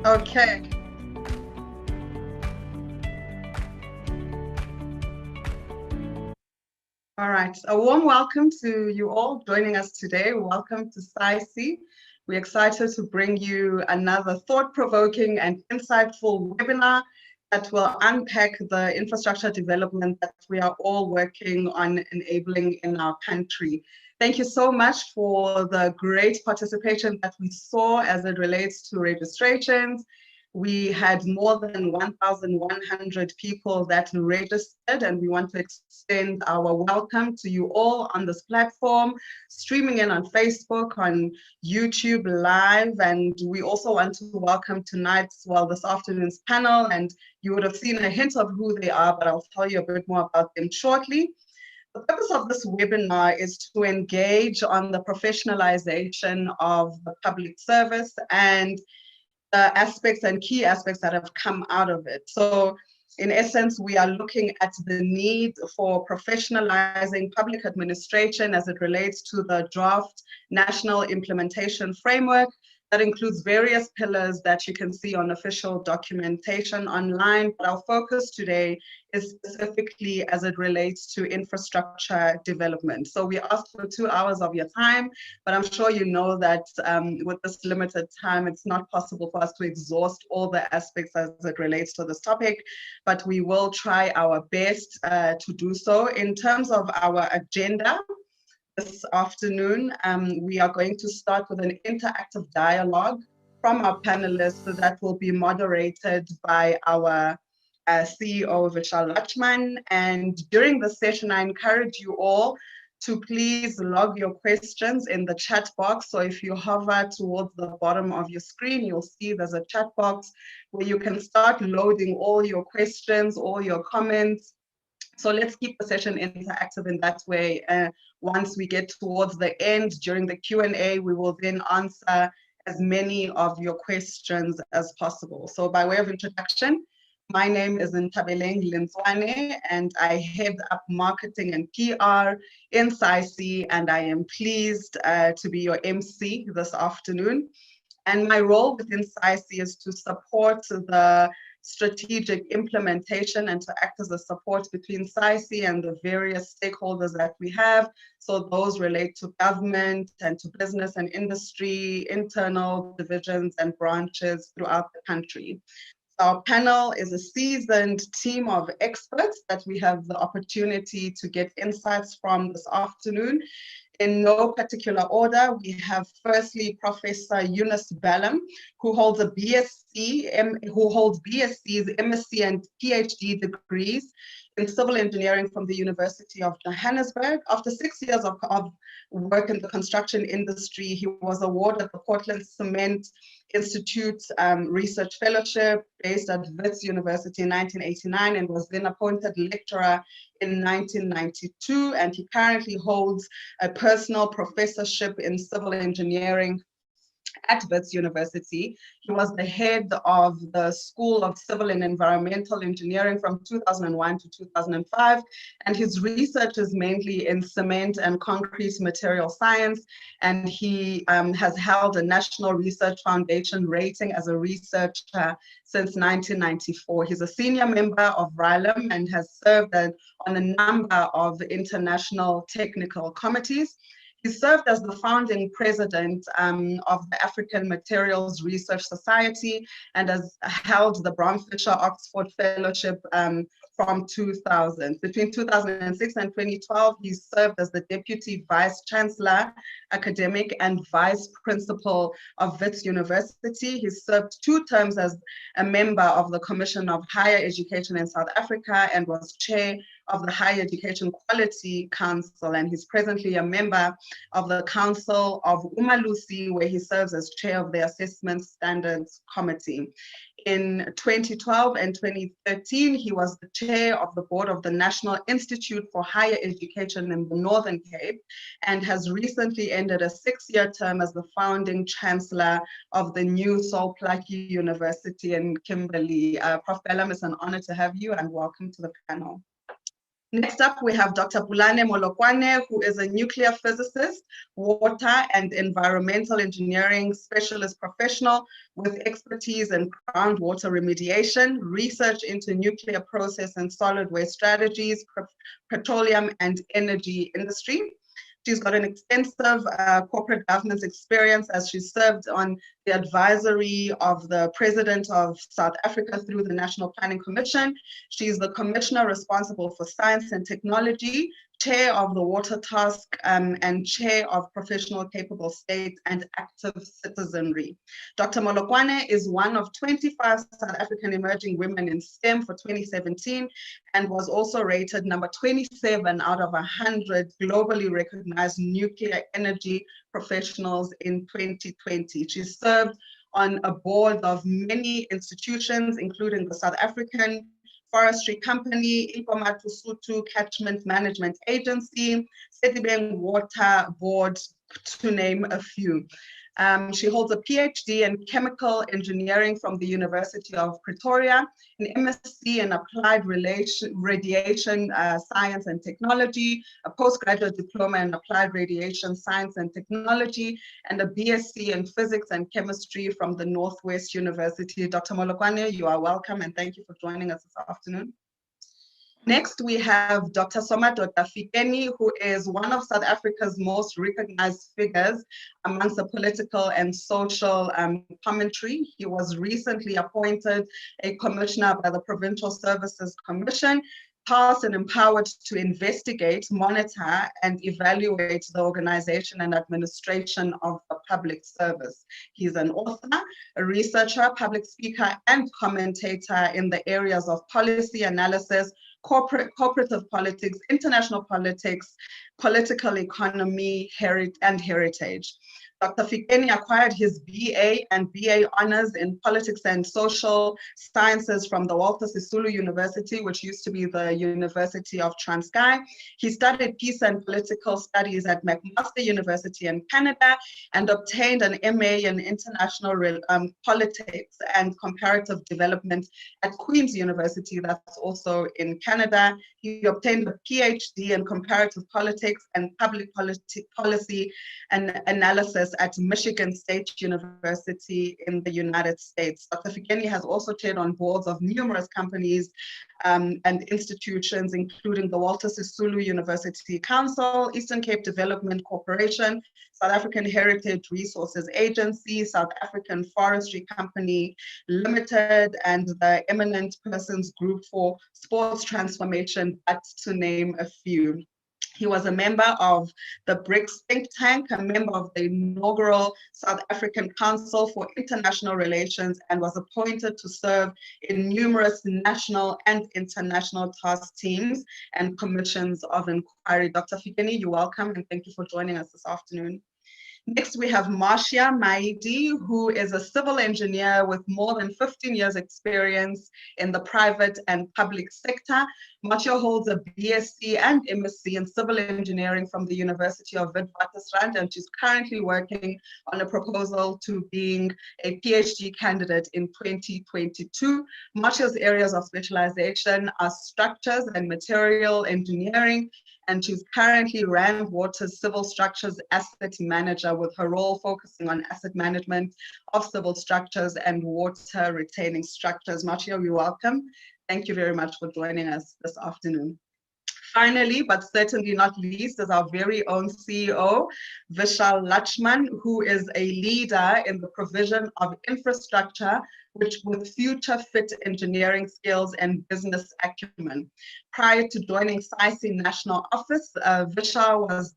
Okay. All right. A warm welcome to you all joining us today. Welcome to SAICE. We're excited to bring you another thought-provoking and insightful webinar that will unpack the infrastructure development that we are all working on enabling in our country. Thank you so much for the great participation that we saw as it relates to registrations. We had more than 1,100 people that registered, and we want to extend our welcome to you all on this platform, streaming in on Facebook, on YouTube Live, and we also want to welcome tonight's, this afternoon's panel, and you would have seen a hint of who they are, but I'll tell you a bit more about them shortly. The purpose of this webinar is to engage on the professionalization of the public service and aspects and key aspects that have come out of it. So in essence, we are looking at the need for professionalizing public administration as it relates to the draft national implementation framework. That includes various pillars that you can see on official documentation online, but our focus today is specifically as it relates to infrastructure development. So we asked for 2 hours of your time, but I'm sure you know that with this limited time, it's not possible for us to exhaust all the aspects as it relates to this topic, but we will try our best to do so. In terms of our agenda, this afternoon, we are going to start with an interactive dialogue from our panelists that will be moderated by our CEO, Vishal Lachman. And during the session, I encourage you all to please log your questions in the chat box. So if you hover towards the bottom of your screen, you'll see there's a chat box where you can start loading all your questions, all your comments. So let's keep the session interactive in that way. Once we get towards the end, during the Q&A, we will then answer as many of your questions as possible. So by way of introduction, my name is Ntabeleng Linzwane, and I head up marketing and PR in SAICE, and I am pleased to be your MC this afternoon. And my role within SAICE is to support the strategic implementation and to act as a support between SAICE and the various stakeholders that we have. So those relate to government and to business and industry, internal divisions and branches throughout the country. Our panel is a seasoned team of experts that we have the opportunity to get insights from this afternoon. In no particular order, we have firstly Professor Yunus Balam, who holds a who holds BScs, MSc, and PhD degrees in civil engineering from the University of Johannesburg. After 6 years of work in the construction industry, he was awarded the Portland Cement Institute Research Fellowship based at Wits University in 1989 and was then appointed lecturer in 1992. And he currently holds a personal professorship in civil engineering at Wits University. He was the head of the School of Civil and Environmental Engineering from 2001 to 2005, and his research is mainly in cement and concrete material science, and he has held a National Research Foundation rating as a researcher since 1994. He's a senior member of RILEM and has served on a number of international technical committees. He served as the founding president of the African Materials Research Society and has held the Bram Fisher Oxford Fellowship from 2000. Between 2006 and 2012, he served as the Deputy Vice Chancellor, Academic, and Vice Principal of Wits University. He served 2 terms as a member of the Commission of Higher Education in South Africa and was chair of the Higher Education Quality Council, and he's presently a member of the Council of Umalusi, where he serves as chair of the Assessment Standards Committee. In 2012 and 2013, he was the chair of the board of the National Institute for Higher Education in the Northern Cape and has recently ended a 6-year term as the founding chancellor of the new Sol Plaatje University in Kimberley. Prof. Balam, it's an honor to have you and welcome to the panel. Next up, we have Dr. Bulane Molokwane, who is a nuclear physicist, water and environmental engineering specialist professional with expertise in groundwater remediation, research into nuclear process and solid waste strategies, petroleum and energy industry. She's got an extensive corporate governance experience as she served on the advisory of the President of South Africa through the National Planning Commission. She's the commissioner responsible for science and technology, chair of the water task, and chair of professional capable state and active citizenry. Dr. Molokwane is one of 25 South African emerging women in STEM for 2017 and was also rated number 27 out of 100 globally recognized nuclear energy professionals in 2020. She served on a board of many institutions, including the South African Forestry Company, Inkomatu Sutu Catchment Management Agency, Sedibeng Water Board, to name a few. She holds a PhD in chemical engineering from the University of Pretoria, an MSc in applied radiation science and technology, a postgraduate diploma in applied radiation science and technology, and a BSc in physics and chemistry from the Northwest University. Dr. Molokwane, you are welcome and thank you for joining us this afternoon. Next, we have Dr. Somadoda Fikeni, who is one of South Africa's most recognized figures amongst the political and social commentary. He was recently appointed a commissioner by the Provincial Services Commission, tasked and empowered to investigate, monitor, and evaluate the organization and administration of the public service. He's an author, a researcher, public speaker, and commentator in the areas of policy analysis, cooperative politics, international politics, political economy, and heritage. Dr. Fikeni acquired his BA and BA honors in politics and social sciences from the Walter Sisulu University, which used to be the University of Transkei. He studied peace and political studies at McMaster University in Canada and obtained an MA in international politics and comparative development at Queen's University, that's also in Canada. He obtained a PhD in comparative politics and public policy and analysis at Michigan State University in the United States. Dr. Fikeni has also chaired on boards of numerous companies and institutions, including the Walter Sisulu University Council, Eastern Cape Development Corporation, South African Heritage Resources Agency, South African Forestry Company Limited, and the Eminent Persons Group for Sports Transformation, but to name a few. He was a member of the BRICS think tank, a member of the inaugural South African Council for International Relations, and was appointed to serve in numerous national and international task teams and commissions of inquiry. Dr. Fikeni, you're welcome and thank you for joining us this afternoon. Next, we have Marcia Maidi, who is a civil engineer with more than 15 years experience in the private and public sector. Marcia holds a BSc and MSc in civil engineering from the University of Witwatersrand, and she's currently working on a proposal to being a PhD candidate in 2022. Marcia's areas of specialization are structures and material engineering, and she's currently Rand Water's Civil Structures Asset Manager, with her role focusing on asset management of civil structures and water retaining structures. Marcia, you're welcome. Thank you very much for joining us this afternoon. Finally, but certainly not least, is our very own CEO, Vishal Lachman, who is a leader in the provision of infrastructure with future fit engineering skills and business acumen. Prior to joining SAICE National Office, Vishal was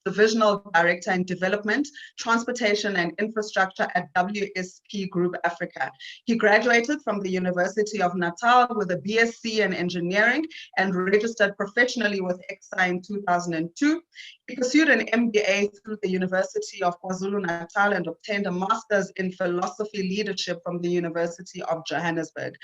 Divisional Director in Development, Transportation and Infrastructure at WSP Group Africa. He graduated from the University of Natal with a BSc in Engineering and registered professionally with EXA in 2002. He pursued an MBA through the University of KwaZulu-Natal and obtained a Master's in Philosophy Leadership from the University of Johannesburg.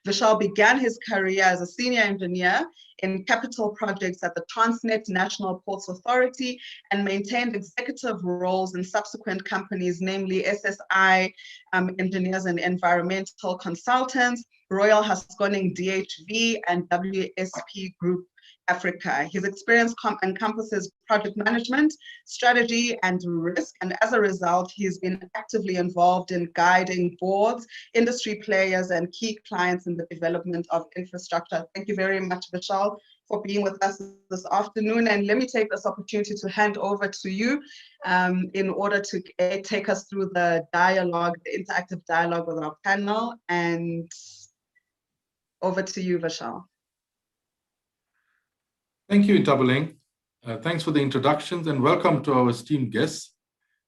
Vishal began his career as a senior engineer in capital projects at the Transnet National Ports Authority and maintained executive roles in subsequent companies, namely SSI Engineers and Environmental Consultants, Royal Haskoning DHV, and WSP Group Africa. His experience encompasses project management, strategy, and risk. And as a result, he's been actively involved in guiding boards, industry players, and key clients in the development of infrastructure. Thank you very much, Vishal, for being with us this afternoon. And let me take this opportunity to hand over to you in order to take us through the dialogue, the interactive dialogue with our panel. And over to you, Vishal. Thank you, Tabeleng. Thanks for the introductions and welcome to our esteemed guests.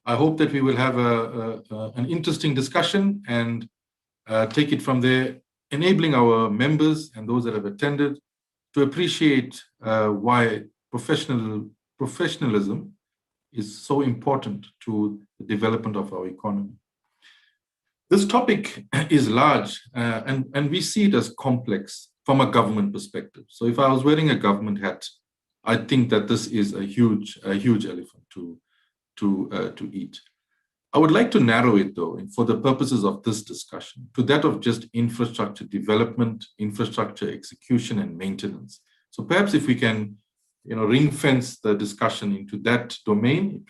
I hope that we will have an interesting discussion and take it from there, enabling our members and those that have attended to appreciate why professionalism is so important to the development of our economy. This topic is large and we see it as complex from a government perspective. So if I was wearing a government hat, I think that this is a huge elephant to eat. I would like to narrow it though, for the purposes of this discussion, to that of just infrastructure development, infrastructure execution and maintenance. So perhaps if we can, ring fence the discussion into that domain,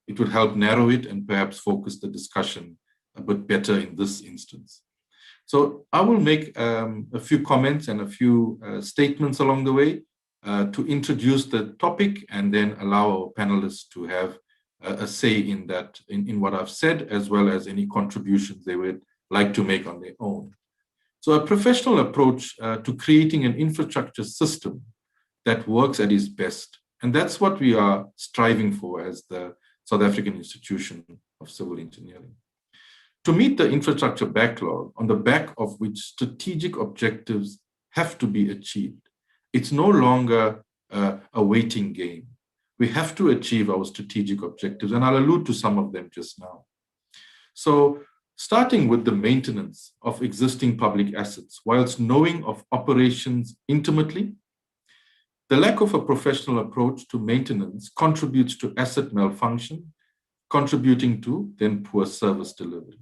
it would help narrow it and perhaps focus the discussion a bit better in this instance. So I will make a few comments and a few statements along the way to introduce the topic and then allow our panelists to have a say in that, in what I've said, as well as any contributions they would like to make on their own. So a professional approach to creating an infrastructure system that works at its best. And that's what we are striving for as the South African Institution of Civil Engineering. To meet the infrastructure backlog on the back of which strategic objectives have to be achieved. It's no longer a waiting game. We have to achieve our strategic objectives, and I'll allude to some of them just now. So starting with the maintenance of existing public assets, whilst knowing of operations intimately, the lack of a professional approach to maintenance contributes to asset malfunction, contributing to then poor service delivery.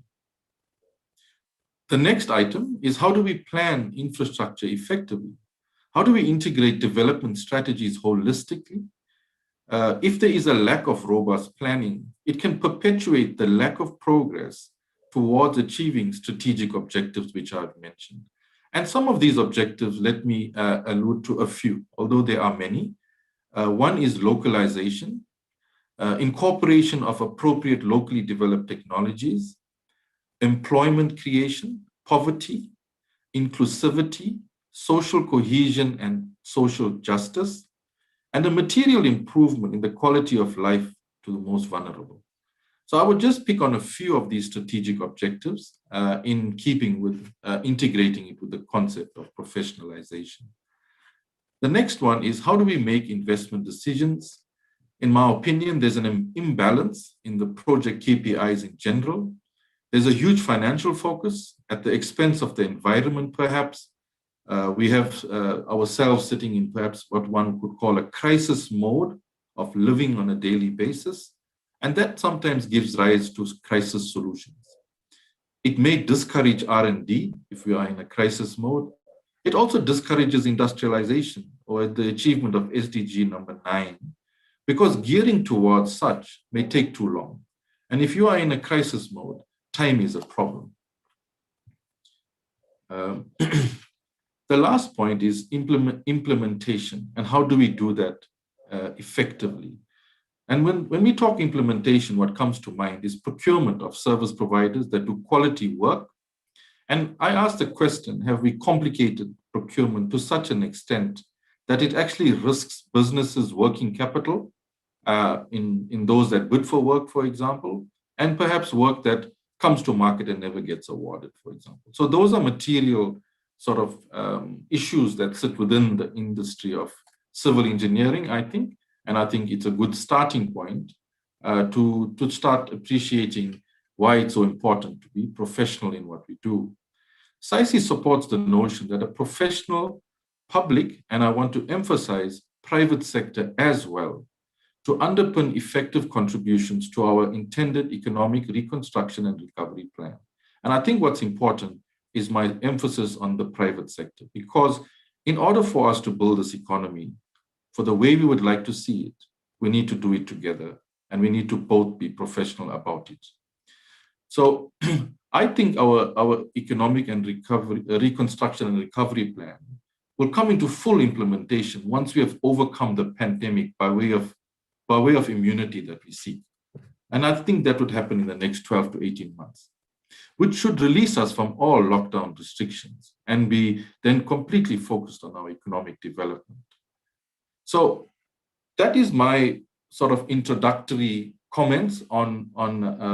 The next item is, how do we plan infrastructure effectively? How do we integrate development strategies holistically? If there is a lack of robust planning, it can perpetuate the lack of progress towards achieving strategic objectives, which I've mentioned. And some of these objectives, let me allude to a few, although there are many. One is localization, incorporation of appropriate locally developed technologies, employment creation, poverty, inclusivity, social cohesion and social justice, and a material improvement in the quality of life to the most vulnerable. So I would just pick on a few of these strategic objectives in keeping with integrating it with the concept of professionalization. The next one is, how do we make investment decisions? In my opinion, there's an imbalance in the project KPIs in general. There's a huge financial focus at the expense of the environment, perhaps. We have ourselves sitting in perhaps what one could call a crisis mode of living on a daily basis. And that sometimes gives rise to crisis solutions. It may discourage R&D if we are in a crisis mode. It also discourages industrialization or the achievement of SDG number 9, because gearing towards such may take too long. And if you are in a crisis mode, time is a problem. The last point is implementation, and how do we do that effectively? And when we talk implementation, what comes to mind is procurement of service providers that do quality work. And I ask the question, have we complicated procurement to such an extent that it actually risks businesses' working capital in those that bid for work, for example, and perhaps work that comes to market and never gets awarded, for example. So those are material sort of issues that sit within the industry of civil engineering, I think. And I think it's a good starting point to start appreciating why it's so important to be professional in what we do. SAICE supports the notion that a professional, public, and I want to emphasize private sector as well, to underpin effective contributions to our intended economic reconstruction and recovery plan. And I think what's important is my emphasis on the private sector, because in order for us to build this economy, for the way we would like to see it, we need to do it together, and we need to both be professional about it. So I think our economic and reconstruction and recovery plan will come into full implementation once we have overcome the pandemic by way of immunity that we seek. And I think that would happen in the next 12 to 18 months, which should release us from all lockdown restrictions and be then completely focused on our economic development. So that is my sort of introductory comments on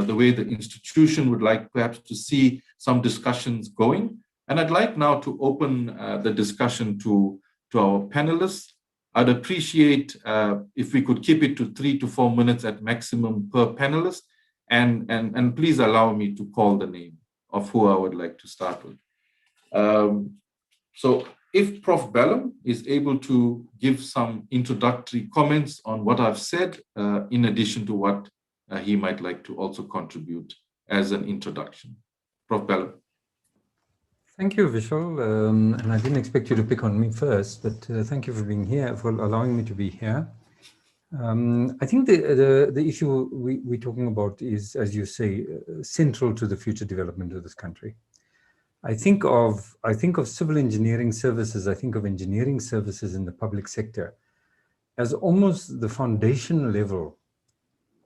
the way the institution would like perhaps to see some discussions going. And I'd like now to open the discussion to our panelists. I'd appreciate if we could keep it to 3 to 4 minutes at maximum per panelist. And please allow me to call the name of who I would like to start with. So if Prof. Bellum is able to give some introductory comments on what I've said, in addition to what he might like to also contribute as an introduction. Prof. Bellum. Thank you, Vishal. And I didn't expect you to pick on me first, but thank you for being here, for allowing me to be here. I think the issue we're talking about is, as you say, central to the future development of this country. I think of civil engineering services, I think of engineering services in the public sector as almost the foundation level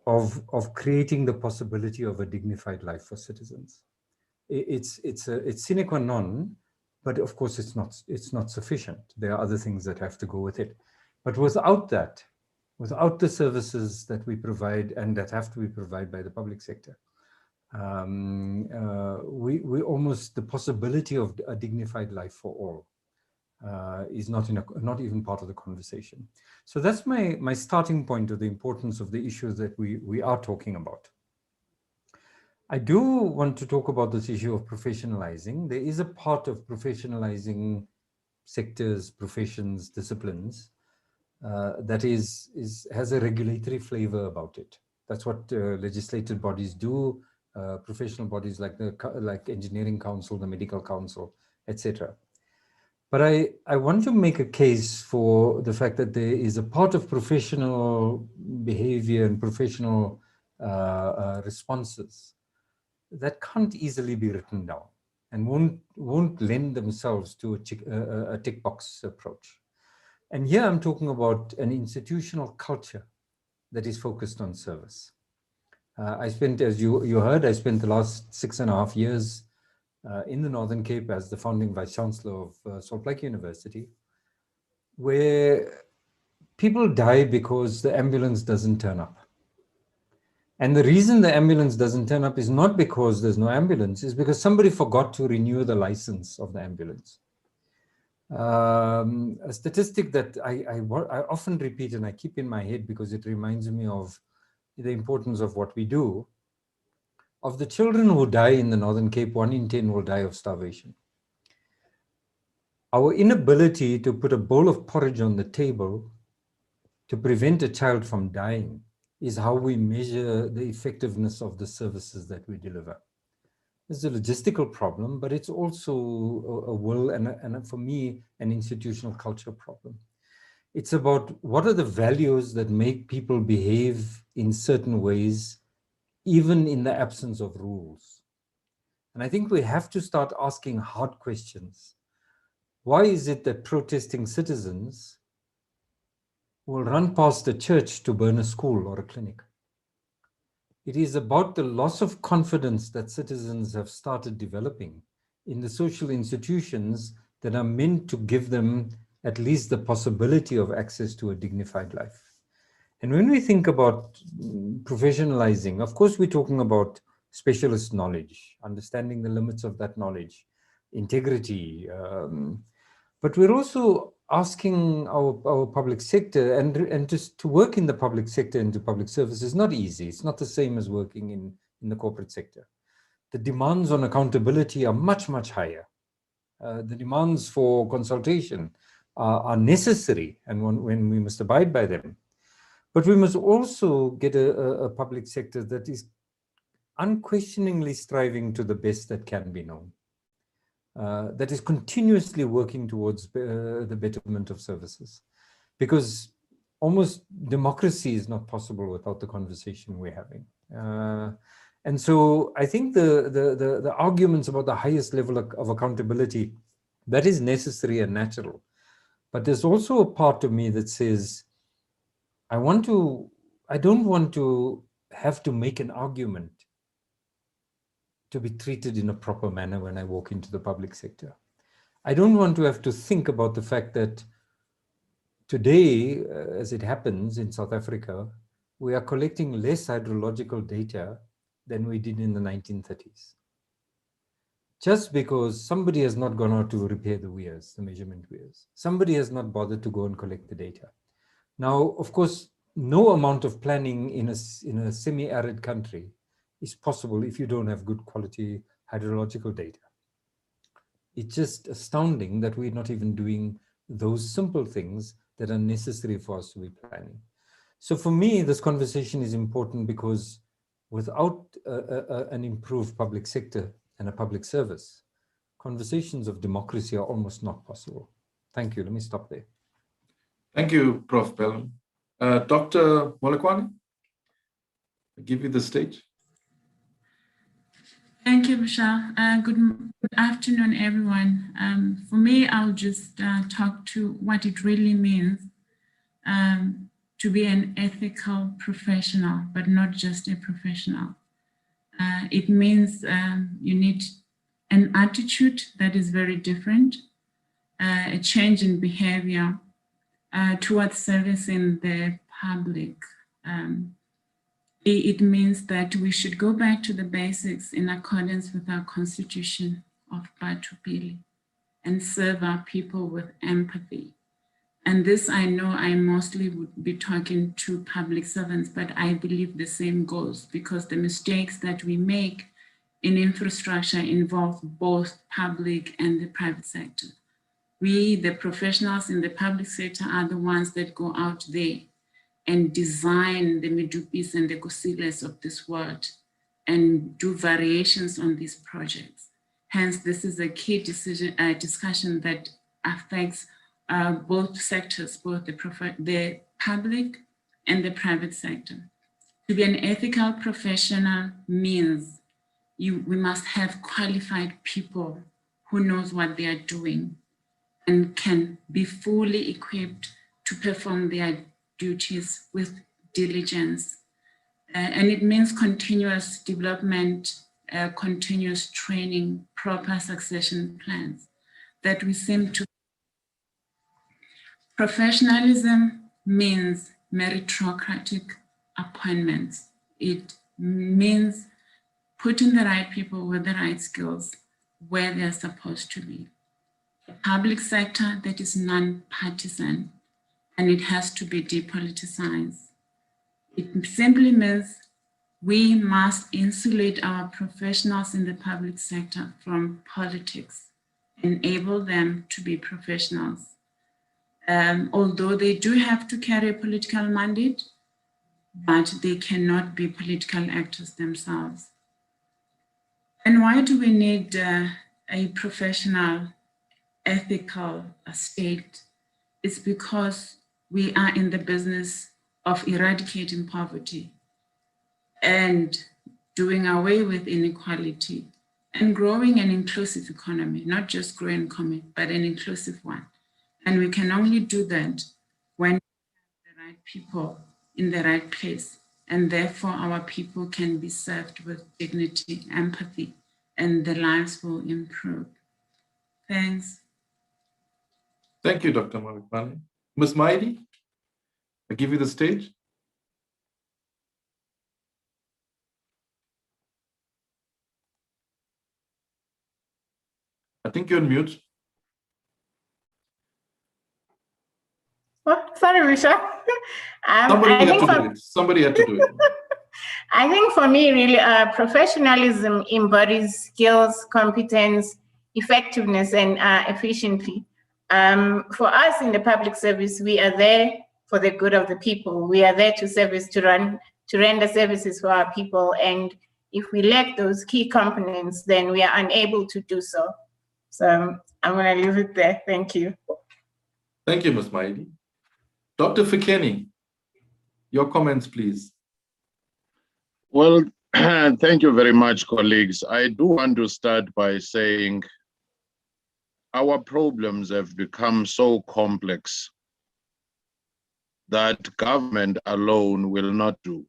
of creating the possibility of a dignified life for citizens. It's sine qua non, but of course it's not sufficient. There are other things that have to go with it. But without that, without the services that we provide and that have to be provided by the public sector, we almost, the possibility of a dignified life for all is not even part of the conversation. So that's my starting point of the importance of the issues that we are talking about. I do want to talk about this issue of professionalizing. There is a part of professionalizing sectors, professions, disciplines that has a regulatory flavor about it. That's what legislative bodies do. Professional bodies like Engineering Council, the Medical Council, etc. But I want to make a case for the fact that there is a part of professional behavior and professional responses that can't easily be written down and won't lend themselves to a tick box approach. And here I'm talking about an institutional culture that is focused on service. I spent, as you heard, I spent the last 6.5 years in the Northern Cape as the founding Vice Chancellor of Salt Lake University, where people die because the ambulance doesn't turn up. And the reason the ambulance doesn't turn up is not because there's no ambulance, it's because somebody forgot to renew the license of the ambulance. A statistic that I often repeat and I keep in my head because it reminds me of the importance of what we do. Of the children who die in the Northern Cape, 1 in 10 will die of starvation. Our inability to put a bowl of porridge on the table to prevent a child from dying is how we measure the effectiveness of the services that we deliver. It's a logistical problem, but it's also a will and for me, an institutional culture problem. It's about what are the values that make people behave in certain ways, even in the absence of rules. And I think we have to start asking hard questions. Why is it that protesting citizens will run past a church to burn a school or a clinic? It is about the loss of confidence that citizens have started developing in the social institutions that are meant to give them at least the possibility of access to a dignified life. And when we think about professionalizing, of course, we're talking about specialist knowledge, understanding the limits of that knowledge, integrity, but we're also asking our public sector, and just to work in the public sector into public service is not easy. It's not the same as working in the corporate sector. The demands on accountability are much, much higher. The demands for consultation are necessary, and when we must abide by them. But we must also get a public sector that is unquestioningly striving to the best that can be known. That is continuously working towards the betterment of services. Because almost democracy is not possible without the conversation we're having. And so I think the arguments about the highest level of accountability, that is necessary and natural. But there's also a part of me that says, I don't want to have to make an argument to be treated in a proper manner when I walk into the public sector. I don't want to have to think about the fact that today, as it happens in South Africa, we are collecting less hydrological data than we did in the 1930s. Just because somebody has not gone out to repair the weirs, the measurement weirs. Somebody has not bothered to go and collect the data. Now, of course, no amount of planning in a semi-arid country is possible if you don't have good quality hydrological data. It's just astounding that we're not even doing those simple things that are necessary for us to be planning. So for me, this conversation is important because without an improved public sector and a public service, conversations of democracy are almost not possible. Thank you. Let me stop there. Thank you, Prof. Pelham. Dr. Molekwane, I give you the stage. Thank you, Michelle. Good afternoon, everyone. For me, I'll just talk to what it really means to be an ethical professional, but not just a professional. It means you need an attitude that is very different, a change in behavior towards servicing the public. It means that we should go back to the basics in accordance with our constitution of Batupili and serve our people with empathy. And this, I know I mostly would be talking to public servants, but I believe the same goes because the mistakes that we make in infrastructure involve both public and the private sector. We, the professionals in the public sector, are the ones that go out there and design the Medupis and the Kosiles of this world and do variations on these projects. Hence, this is a key discussion that affects both sectors, both the public and the private sector. To be an ethical professional means we must have qualified people who knows what they are doing and can be fully equipped to perform their duties with diligence. And it means continuous development, continuous training, proper succession plans that we seem to. Professionalism means meritocratic appointments. It means putting the right people with the right skills where they're supposed to be. A public sector that is non-partisan, and it has to be depoliticized. It simply means we must insulate our professionals in the public sector from politics, enable them to be professionals. Although they do have to carry a political mandate, but they cannot be political actors themselves. And why do we need a professional ethical state? It's because we are in the business of eradicating poverty and doing away with inequality and growing an inclusive economy, not just growing economy, but an inclusive one. And we can only do that when we have the right people in the right place. And therefore our people can be served with dignity, empathy, and their lives will improve. Thanks. Thank you, Dr. Molekwane. Ms. Maidi, I give you the stage. I think you're on mute. Oh, sorry, Risha. Somebody had to do it. I think for me, really, professionalism embodies skills, competence, effectiveness, and efficiency. For us in the public service, we are there for the good of the people. We are there to render services for our people. And if we lack those key components, then we are unable to do so. So I'm going to leave it there. Thank you. Thank you, Ms. Maidi. Dr. Fikeni, Your comments, please. Well, thank you very much, colleagues. I do want to start by saying our problems have become so complex that government alone will not do.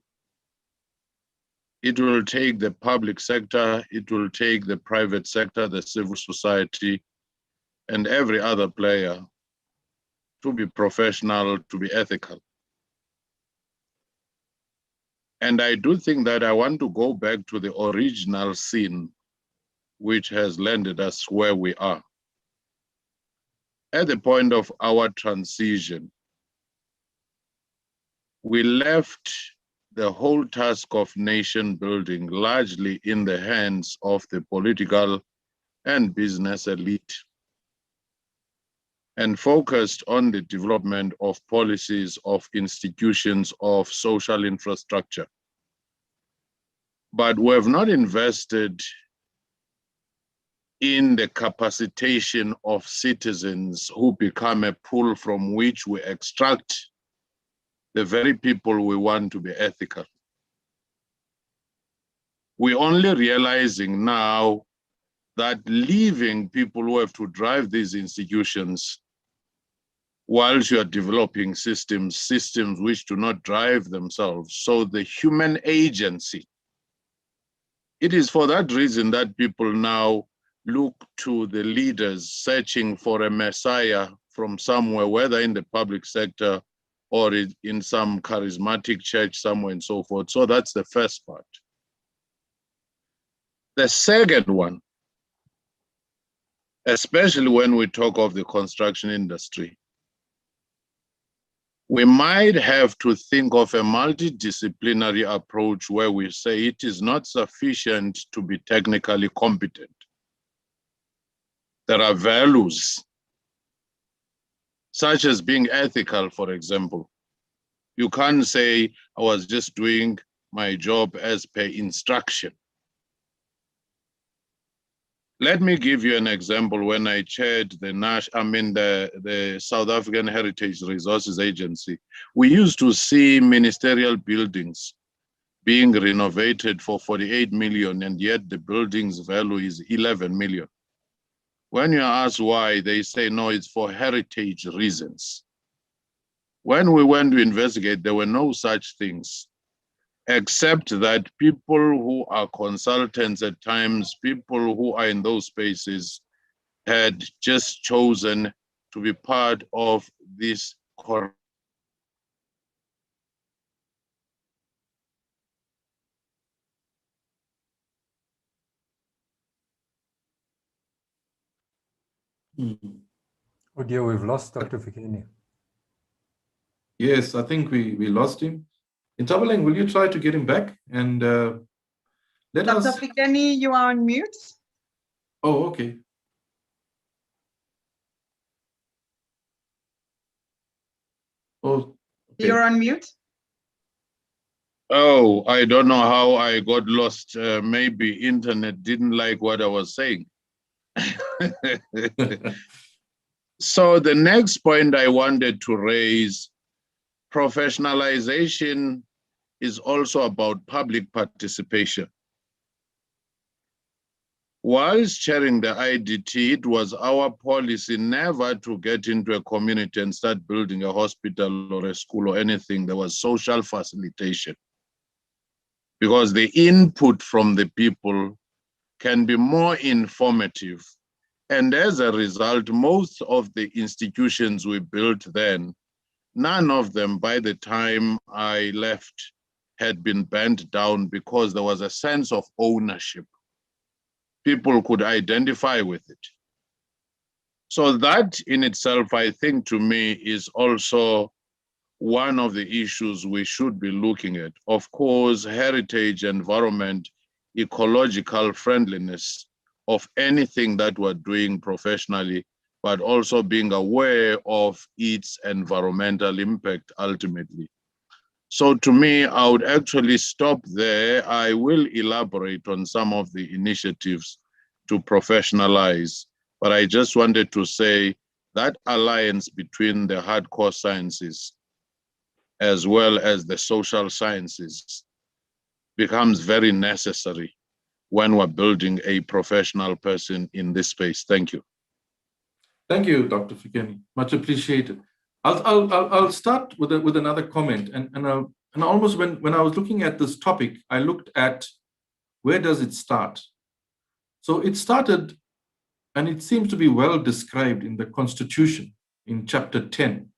It will take the public sector, it will take the private sector, the civil society, and every other player to be professional, to be ethical. And I do think that I want to go back to the original sin which has landed us where we are. At the point of our transition, we left the whole task of nation building largely in the hands of the political and business elite, and focused on the development of policies, of institutions, of social infrastructure. But we have not invested in the capacitation of citizens who become a pool from which we extract the very people we want to be ethical. We're only realizing now that leaving people who have to drive these institutions whilst you are developing systems which do not drive themselves. So the human agency. It is for that reason that people now look to the leaders searching for a messiah from somewhere, whether in the public sector or in some charismatic church somewhere and so forth. So that's the first part. The second one, especially when we talk of the construction industry, we might have to think of a multidisciplinary approach where we say it is not sufficient to be technically competent. There are values, such as being ethical, for example. You can't say, I was just doing my job as per instruction. Let me give you an example. When I chaired the South African Heritage Resources Agency, we used to see ministerial buildings being renovated for 48 million, and yet the building's value is 11 million. When you ask why, they say, no, it's for heritage reasons. When we went to investigate, there were no such things, except that people who are consultants at times, people who are in those spaces, had just chosen to be part of this correct. Oh dear, we've lost Dr. Fikeni. Yes, I think we lost him. Ntabaleng, will you try to get him back? And let Dr. us... Fikeni, you are on mute. Oh, okay. Oh, okay. You're on mute. Oh, I don't know how I got lost. Maybe internet didn't like what I was saying. So the next point I wanted to raise, professionalization is also about public participation. Whilst chairing the IDT, it was our policy never to get into a community and start building a hospital or a school or anything. There was social facilitation, because the input from the people can be more informative. And as a result, most of the institutions we built then, none of them by the time I left had been burnt down, because there was a sense of ownership. People could identify with it. So that in itself, I think, to me, is also one of the issues we should be looking at. Of course, heritage, environment, ecological friendliness of anything that we're doing professionally, but also being aware of its environmental impact ultimately. So to me, I would actually stop there. I will elaborate on some of the initiatives to professionalize, but I just wanted to say that alliance between the hardcore sciences as well as the social sciences becomes very necessary when we're building a professional person in this space. Thank you. Thank you, Dr. Fikeni. Much appreciated. I'll start with another comment, and almost when I was looking at this topic, I looked at where does it start. So it started, and it seems to be well described in the Constitution in Chapter 10,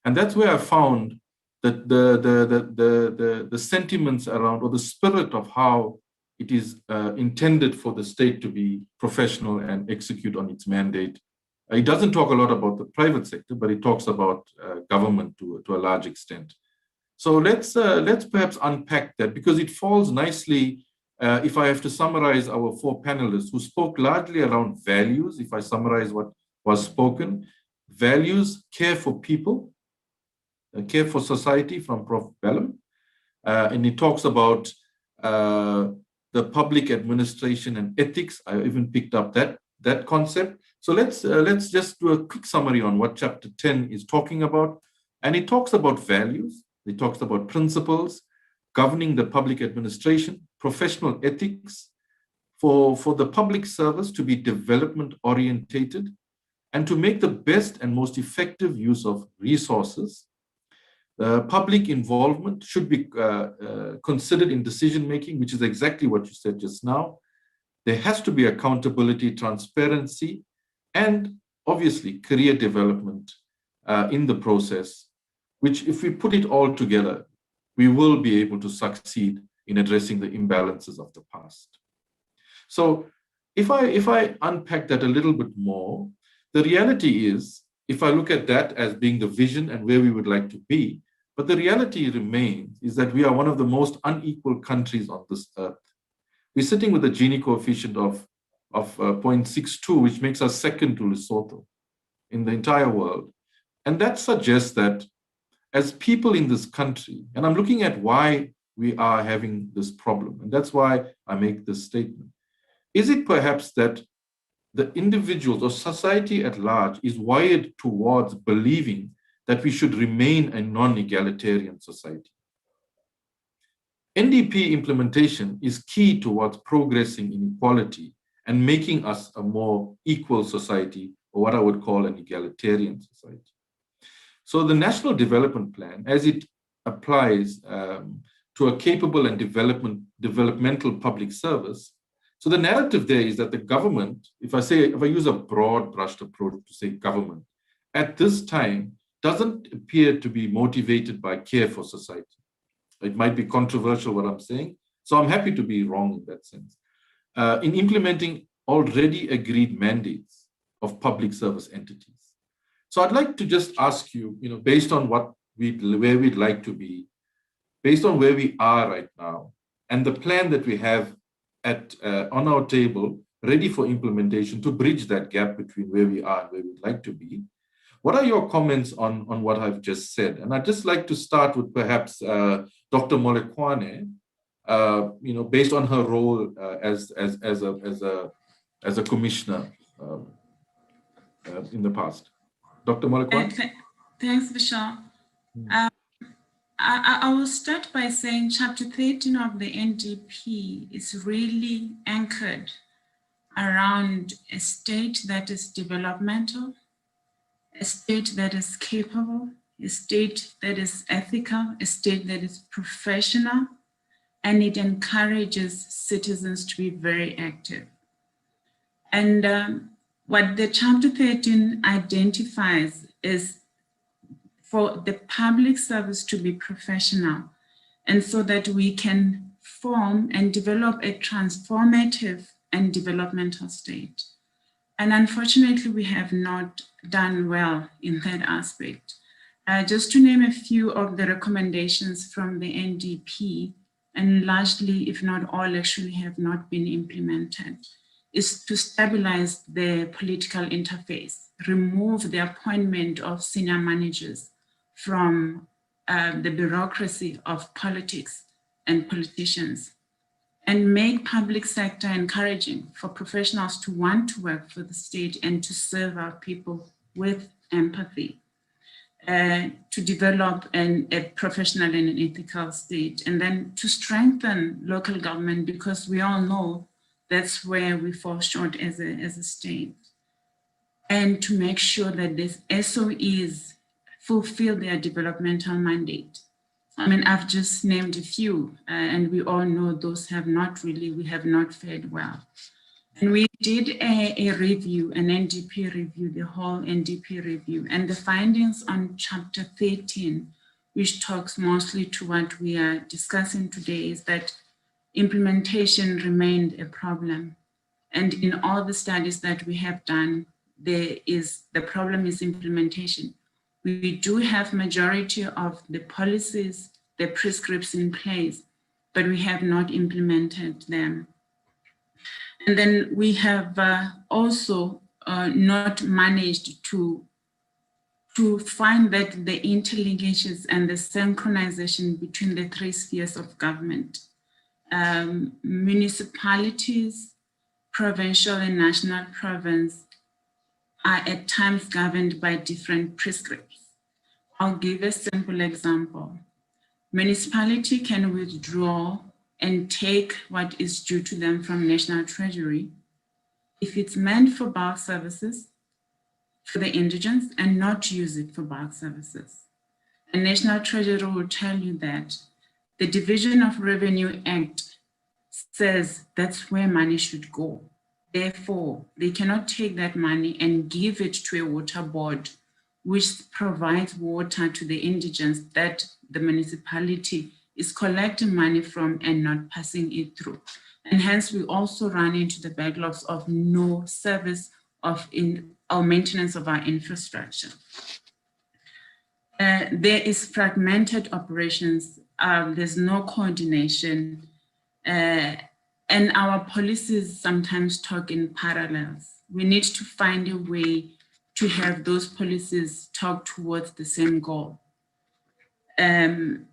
and that's where I found that the sentiments around, or the spirit of how it is intended for the state to be professional and execute on its mandate. It doesn't talk a lot about the private sector, but it talks about government to a large extent. So let's perhaps unpack that, because it falls nicely, if I have to summarize our four panelists who spoke largely around values. If I summarize what was spoken, values, care for people, care for society from Prof. Bellum, and he talks about the public administration and ethics. I even picked up that concept. So let's just do a quick summary on what Chapter 10 is talking about. And it talks about values, it talks about principles, governing the public administration, professional ethics, for the public service to be development orientated, and to make the best and most effective use of resources. Public involvement should be considered in decision-making, which is exactly what you said just now. There has to be accountability, transparency, and obviously career development in the process, which, if we put it all together, we will be able to succeed in addressing the imbalances of the past. So if I unpack that a little bit more, the reality is, if I look at that as being the vision and where we would like to be, but the reality remains is that we are one of the most unequal countries on this earth. We're sitting with a Gini coefficient of 0.62, which makes us second to Lesotho in the entire world. And that suggests that as people in this country, and I'm looking at why we are having this problem, and that's why I make this statement. Is it perhaps that the individuals or society at large is wired towards believing that we should remain a non-egalitarian society? NDP implementation is key towards progressing inequality and making us a more equal society, or what I would call an egalitarian society. So the National Development Plan, as it applies to a capable and developmental public service, so the narrative there is that the government, if I use a broad brushed approach to say government, at this time doesn't appear to be motivated by care for society. It might be controversial what I'm saying, so I'm happy to be wrong in that sense. In implementing already agreed mandates of public service entities. So I'd like to just ask you, based on where we'd like to be, based on where we are right now, and the plan that we have on our table, ready for implementation to bridge that gap between where we are and where we'd like to be. What are your comments on what I've just said? And I'd just like to start with perhaps Dr. Molekwane, based on her role as a commissioner in the past. Dr. Molekwane? Thanks, Vishal. I will start by saying Chapter 13 of the NDP is really anchored around a state that is developmental, a state that is capable, a state that is ethical, a state that is professional, and it encourages citizens to be very active. And what the Chapter 13 identifies is for the public service to be professional, and so that we can form and develop a transformative and developmental state. And unfortunately, we have not done well in that aspect. Just to name a few of the recommendations from the NDP, and largely, if not all, actually have not been implemented, is to stabilize the political interface, remove the appointment of senior managers from the bureaucracy of politics and politicians, and make public sector encouraging for professionals to want to work for the state and to serve our people with empathy. to develop a professional and an ethical state, and then to strengthen local government, because we all know that's where we fall short as a state, and to make sure that these SOEs fulfill their developmental mandate. I mean, I've just named a few, and we all know those we have not fared well. And we did a review, an NDP review, the whole NDP review, and the findings on chapter 13, which talks mostly to what we are discussing today, is that implementation remained a problem. And in all the studies that we have done, the problem is implementation. We do have majority of the policies, the prescripts in place, but we have not implemented them. And then we have also not managed to find that the interlinkages and the synchronization between the three spheres of government, municipalities, provincial and national province, are at times governed by different prescripts. I'll give a simple example. Municipality can withdraw and take what is due to them from National Treasury if it's meant for bulk services for the indigents and not use it for bulk services. And National Treasury will tell you that the Division of Revenue Act says that's where money should go. Therefore, they cannot take that money and give it to a water board which provides water to the indigents that the municipality is collecting money from and not passing it through. And hence we also run into the backlogs of no service of our maintenance of our infrastructure. There is fragmented operations, there's no coordination, and our policies sometimes talk in parallels. We need to find a way to have those policies talk towards the same goal.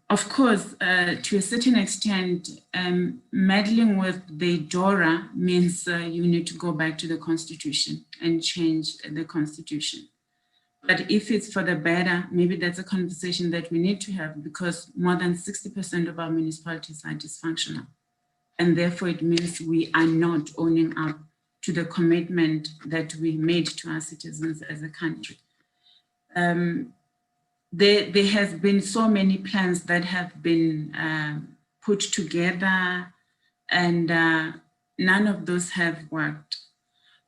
Of course, to a certain extent, meddling with the DORA means you need to go back to the Constitution and change the Constitution. But if it's for the better, maybe that's a conversation that we need to have, because more than 60% of our municipalities are dysfunctional. And therefore it means we are not owning up to the commitment that we made to our citizens as a country. There has been so many plans that have been put together, and none of those have worked.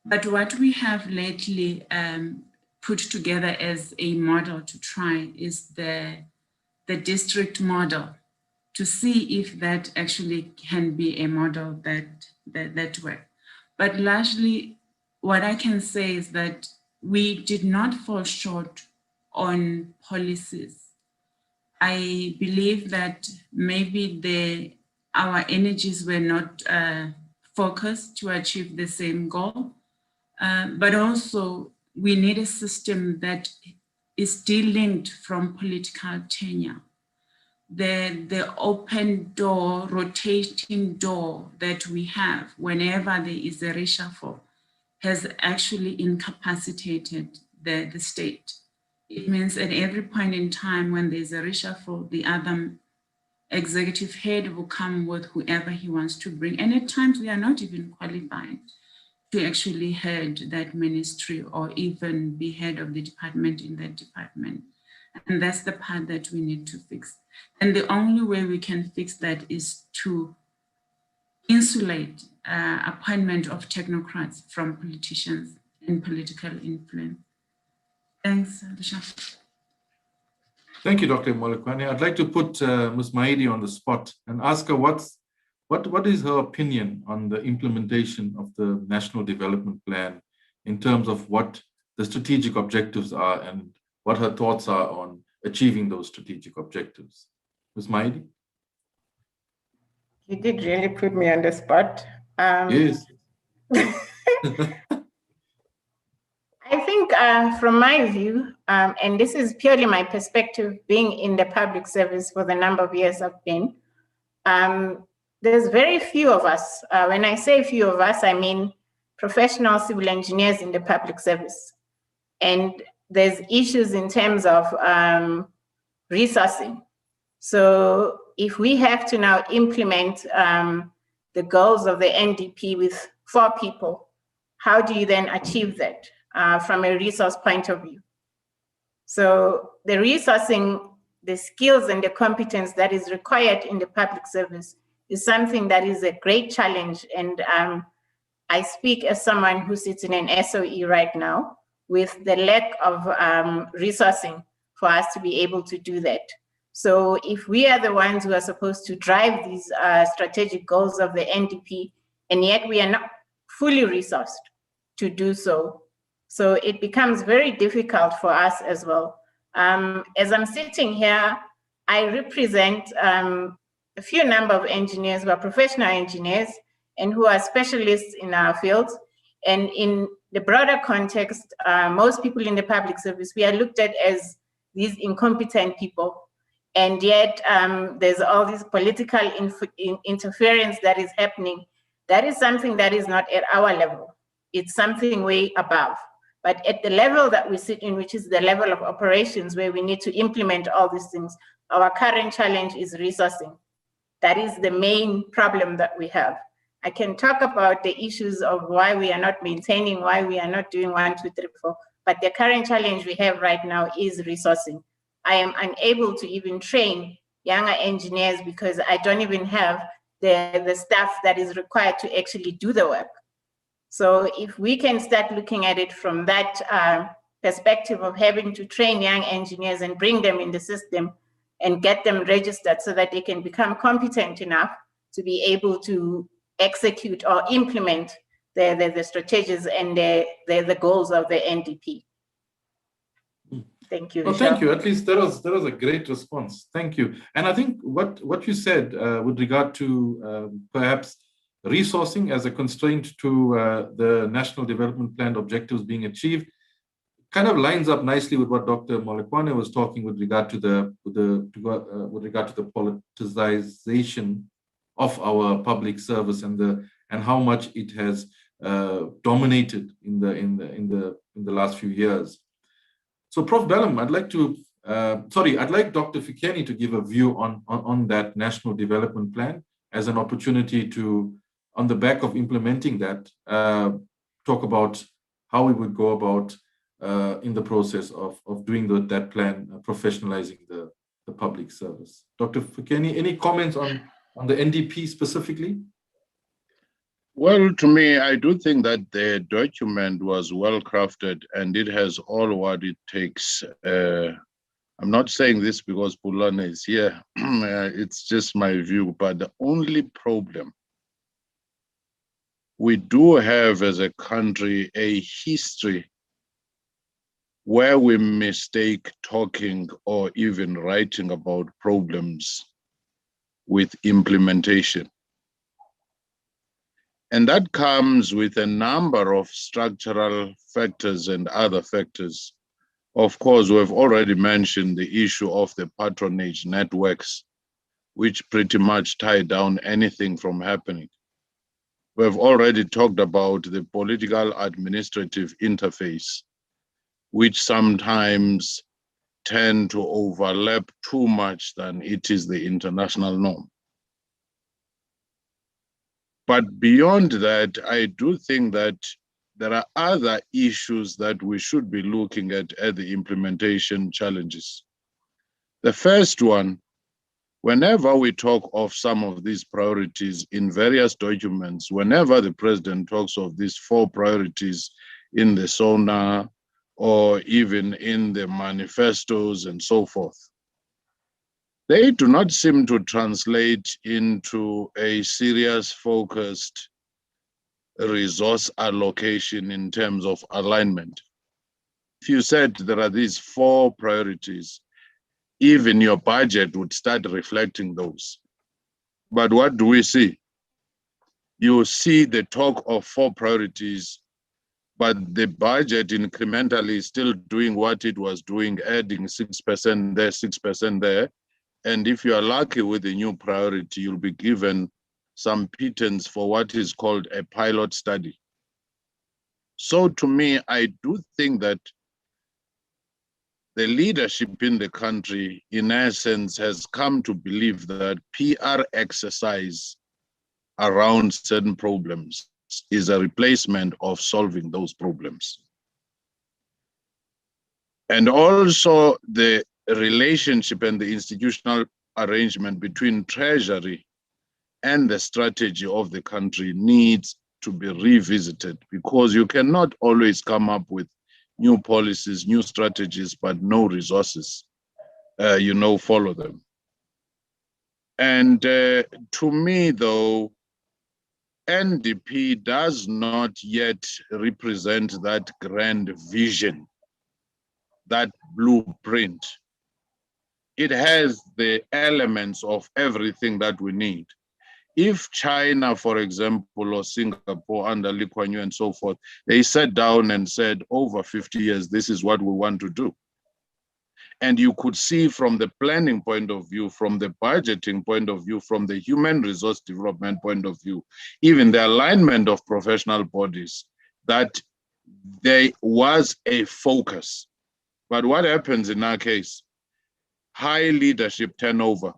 But what we have lately put together as a model to try is the district model, to see if that actually can be a model that works. But largely, what I can say is that we did not fall short on policies. I believe that maybe our energies were not focused to achieve the same goal, but also we need a system that is delinked from political tenure. The open door, rotating door that we have whenever there is a reshuffle has actually incapacitated the state. It means at every point in time when there's a reshuffle, the other executive head will come with whoever he wants to bring. And at times we are not even qualified to actually head that ministry or even be head of the department in that department. And that's the part that we need to fix. And the only way we can fix that is to insulate appointment of technocrats from politicians and political influence. Thanks, Bishop. Thank you, Dr. Molekwane. I'd like to put Ms. Maidi on the spot and ask her what is her opinion on the implementation of the National Development Plan in terms of what the strategic objectives are and what her thoughts are on achieving those strategic objectives. Ms. Maidi? You did really put me on the spot. Yes. I think from my view, and this is purely my perspective, being in the public service for the number of years I've been, there's very few of us. When I say few of us, I mean professional civil engineers in the public service. And there's issues in terms of resourcing. So if we have to now implement the goals of the NDP with 4 people, how do you then achieve that from a resource point of view? So the resourcing, the skills and the competence that is required in the public service is something that is a great challenge. And I speak as someone who sits in an SOE right now with the lack of resourcing for us to be able to do that. So if we are the ones who are supposed to drive these strategic goals of the NDP, and yet we are not fully resourced to do so, so it becomes very difficult for us as well. As I'm sitting here, I represent a few number of engineers who are professional engineers and who are specialists in our fields. And in the broader context, most people in the public service, we are looked at as these incompetent people. And yet there's all this political interference that is happening. That is something that is not at our level. It's something way above. But at the level that we sit in, which is the level of operations where we need to implement all these things, our current challenge is resourcing. That is the main problem that we have. I can talk about the issues of why we are not maintaining, why we are not doing 1, 2, 3, 4, but the current challenge we have right now is resourcing. I am unable to even train younger engineers because I don't even have the staff that is required to actually do the work. So if we can start looking at it from that perspective of having to train young engineers and bring them in the system and get them registered so that they can become competent enough to be able to execute or implement the strategies and the goals of the NDP. Thank you. Well, thank you. At least that was a great response. Thank you. And I think what you said with regard to perhaps resourcing as a constraint to the National Development Plan objectives being achieved kind of lines up nicely with what Dr. Molekwane was talking with regard to the politicization of our public service and how much it has dominated in the last few years. So, Prof. Bellum, I'd like Dr. Fikeni to give a view on that National Development Plan as an opportunity to, on the back of implementing that, talk about how we would go about in the process of doing that plan, professionalizing the public service. Dr. Fikeni, any comments on the NDP specifically? Well, to me, I do think that the document was well crafted and it has all what it takes. I'm not saying this because Pulana is here. It's just my view. But the only problem we do have as a country a history where we mistake talking or even writing about problems with implementation. And that comes with a number of structural factors and other factors. Of course, we've already mentioned the issue of the patronage networks, which pretty much tie down anything from happening. We've already talked about the political administrative interface, which sometimes tend to overlap too much than it is the international norm. But beyond that, I do think that there are other issues that we should be looking at the implementation challenges. The first one, whenever we talk of some of these priorities in various documents, whenever the president talks of these 4 priorities in the SONA or even in the manifestos and so forth, they do not seem to translate into a serious, focused resource allocation in terms of alignment. If you said there are these 4 priorities, even your budget would start reflecting those. But what do we see? You see the talk of 4 priorities, but the budget incrementally is still doing what it was doing, adding 6% there, 6% there. And if you are lucky with the new priority, you'll be given some pittance for what is called a pilot study. So to me, I do think that the leadership in the country, in essence, has come to believe that PR exercise around certain problems is a replacement of solving those problems. And also the relationship and the institutional arrangement between Treasury and the strategy of the country needs to be revisited, because you cannot always come up with new policies, new strategies, but no resources, follow them. And to me, though, NDP does not yet represent that grand vision, that blueprint. It has the elements of everything that we need. If China, for example, or Singapore under Lee Kuan Yew and so forth, they sat down and said, over 50 years, this is what we want to do. And you could see from the planning point of view, from the budgeting point of view, from the human resource development point of view, even the alignment of professional bodies, that there was a focus. But what happens in our case? High leadership turnover.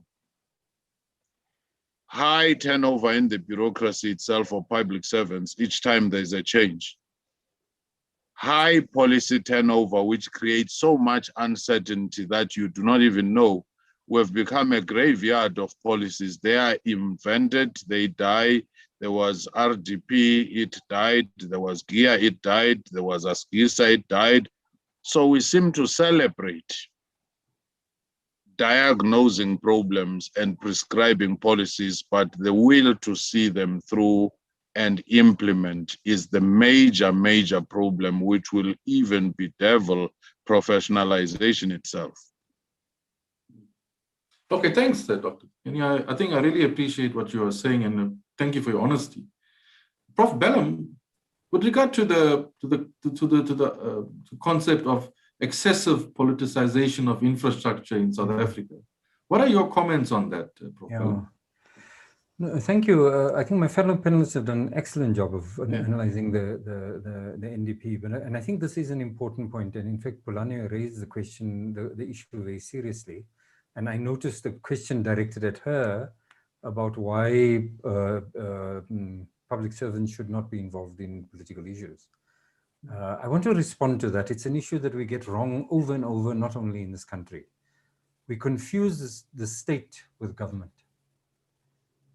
High turnover in the bureaucracy itself of public servants each time there's a change. High policy turnover, which creates so much uncertainty that you do not even know. We've become a graveyard of policies. They are invented, they die. There was RDP, it died. There was GEA, it died. There was ASGISA, it died. So we seem to celebrate diagnosing problems and prescribing policies, but the will to see them through and implement is the major, major problem, which will even bedevil professionalization itself. Okay, thanks, Dr. And I think I really appreciate what you are saying, and thank you for your honesty. Prof. Bellum, with regard to the concept of excessive politicization of infrastructure in South Africa, what are your comments on that, Prof. Bellum? No, thank you. I think my fellow panelists have done an excellent job of analyzing the NDP, and I think this is an important point. And in fact, Pulane raised the question, the issue very seriously. And I noticed the question directed at her about why public servants should not be involved in political issues. I want to respond to that. It's an issue that we get wrong over and over, not only in this country. We confuse the state with government.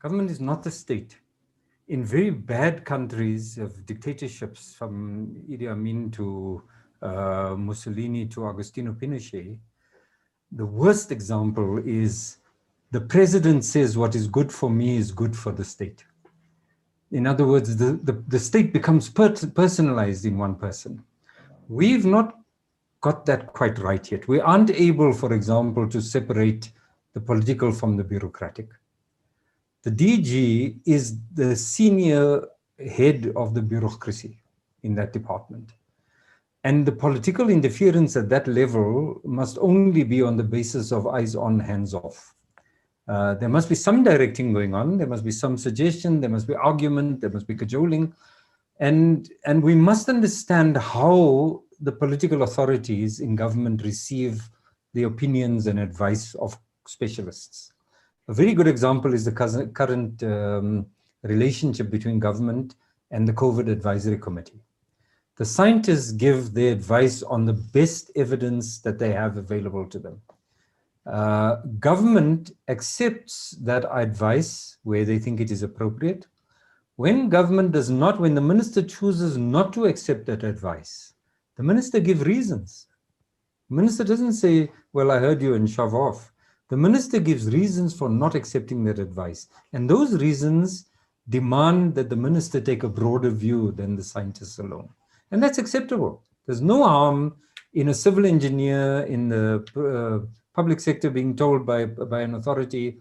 Government is not the state. In very bad countries of dictatorships, from Idi Amin to Mussolini to Agostino Pinochet, the worst example is the president says what is good for me is good for the state. In other words, the state becomes personalized in one person. We've not got that quite right yet. We aren't able, for example, to separate the political from the bureaucratic. The DG is the senior head of the bureaucracy in that department. And the political interference at that level must only be on the basis of eyes on, hands off. There must be some directing going on. There must be some suggestion. There must be argument. There must be cajoling. And we must understand how the political authorities in government receive the opinions and advice of specialists. A very good example is the current relationship between government and the COVID Advisory Committee. The scientists give their advice on the best evidence that they have available to them. Government accepts that advice where they think it is appropriate. When government does not, when the minister chooses not to accept that advice, the minister gives reasons. The minister doesn't say, well, I heard you and shove off. The minister gives reasons for not accepting that advice. And those reasons demand that the minister take a broader view than the scientists alone. And that's acceptable. There's no harm in a civil engineer in the public sector being told by an authority,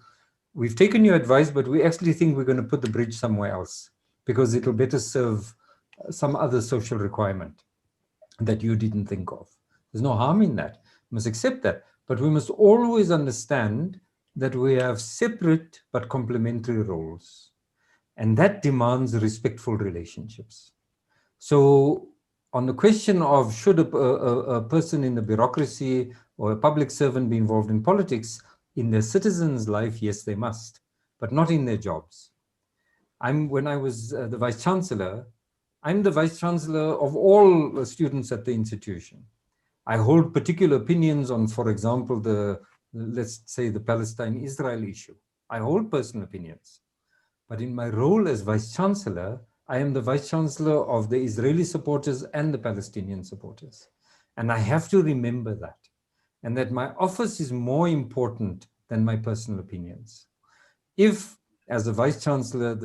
we've taken your advice, but we actually think we're going to put the bridge somewhere else because it'll better serve some other social requirement that you didn't think of. There's no harm in that. We must accept that. But we must always understand that we have separate but complementary roles. And that demands respectful relationships. So on the question of should a person in the bureaucracy or a public servant be involved in politics? In their citizens' life, yes, they must, but not in their jobs. When I was the Vice Chancellor, I'm the Vice Chancellor of all the students at the institution. I hold particular opinions on, for example, let's say the Palestine-Israel issue. I hold personal opinions. But in my role as Vice Chancellor, I am the Vice Chancellor of the Israeli supporters and the Palestinian supporters. And I have to remember that. And that my office is more important than my personal opinions. If, as a Vice Chancellor,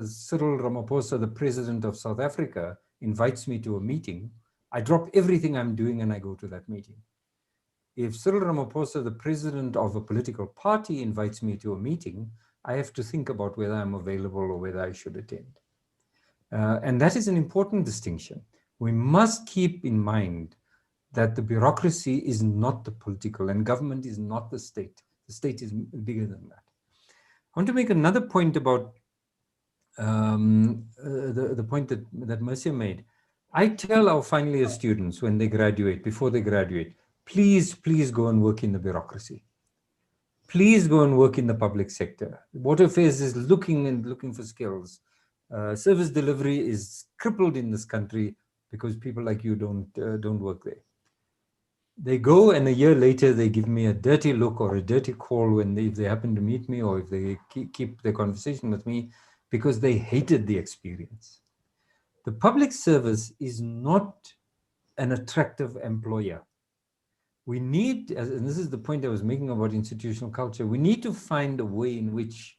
Cyril Ramaphosa, the President of South Africa, invites me to a meeting, I drop everything I'm doing and I go to that meeting. If Cyril Ramaphosa, the President of a political party, invites me to a meeting, I have to think about whether I'm available or whether I should attend. And that is an important distinction. We must keep in mind that the bureaucracy is not the political and government is not the state. The state is bigger than that. I want to make another point about the point that Mercia made. I tell our final year students when they graduate, before they graduate, please go and work in the bureaucracy. Please go and work in the public sector. Water Affairs is looking for skills. Service delivery is crippled in this country because people like you don't work there. They go and a year later they give me a dirty look or a dirty call if they happen to meet me or if they keep their conversation with me because they hated the experience. The public service is not an attractive employer. We need, and this is the point I was making about institutional culture, we need to find a way in which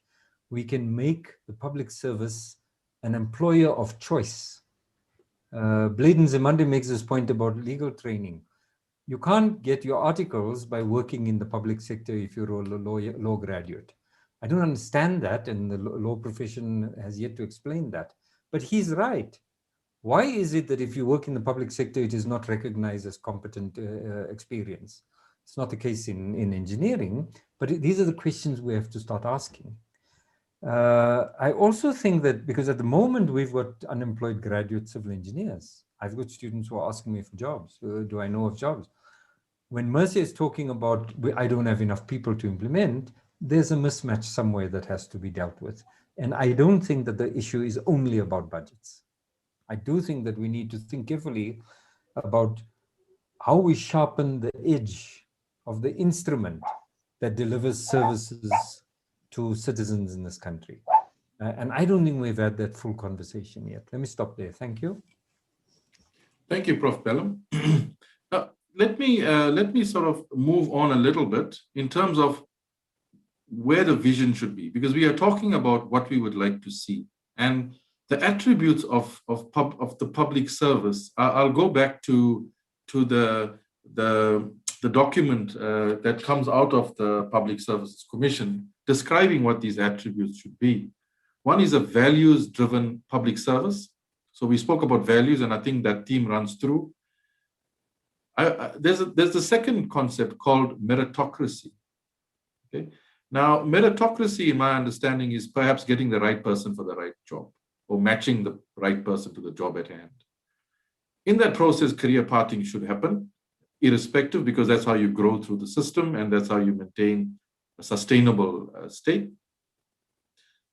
we can make the public service an employer of choice. Bladen Zemande makes this point about legal training. You can't get your articles by working in the public sector if you're a law graduate. I don't understand that, and the law profession has yet to explain that. But he's right. Why is it that if you work in the public sector, it is not recognized as competent experience? It's not the case in engineering, but these are the questions we have to start asking. I also think that because at the moment we've got unemployed graduate civil engineers. I've got students who are asking me for jobs. Do I know of jobs? When Mercia is talking about, I don't have enough people to implement, there's a mismatch somewhere that has to be dealt with. And I don't think that the issue is only about budgets. I do think that we need to think carefully about how we sharpen the edge of the instrument that delivers services to citizens in this country. And I don't think we've had that full conversation yet. Let me stop there. Thank you. Thank you, Prof. Pelham. Let me sort of move on a little bit in terms of where the vision should be, because we are talking about what we would like to see. And the attributes of the public service, I'll go back to the document that comes out of the Public Services Commission describing what these attributes should be. One is a values-driven public service. So we spoke about values, and I think that theme runs through. There's the second concept called meritocracy. Okay. Now, meritocracy, in my understanding, is perhaps getting the right person for the right job or matching the right person to the job at hand. In that process, career pathing should happen, irrespective, because that's how you grow through the system and that's how you maintain a sustainable state.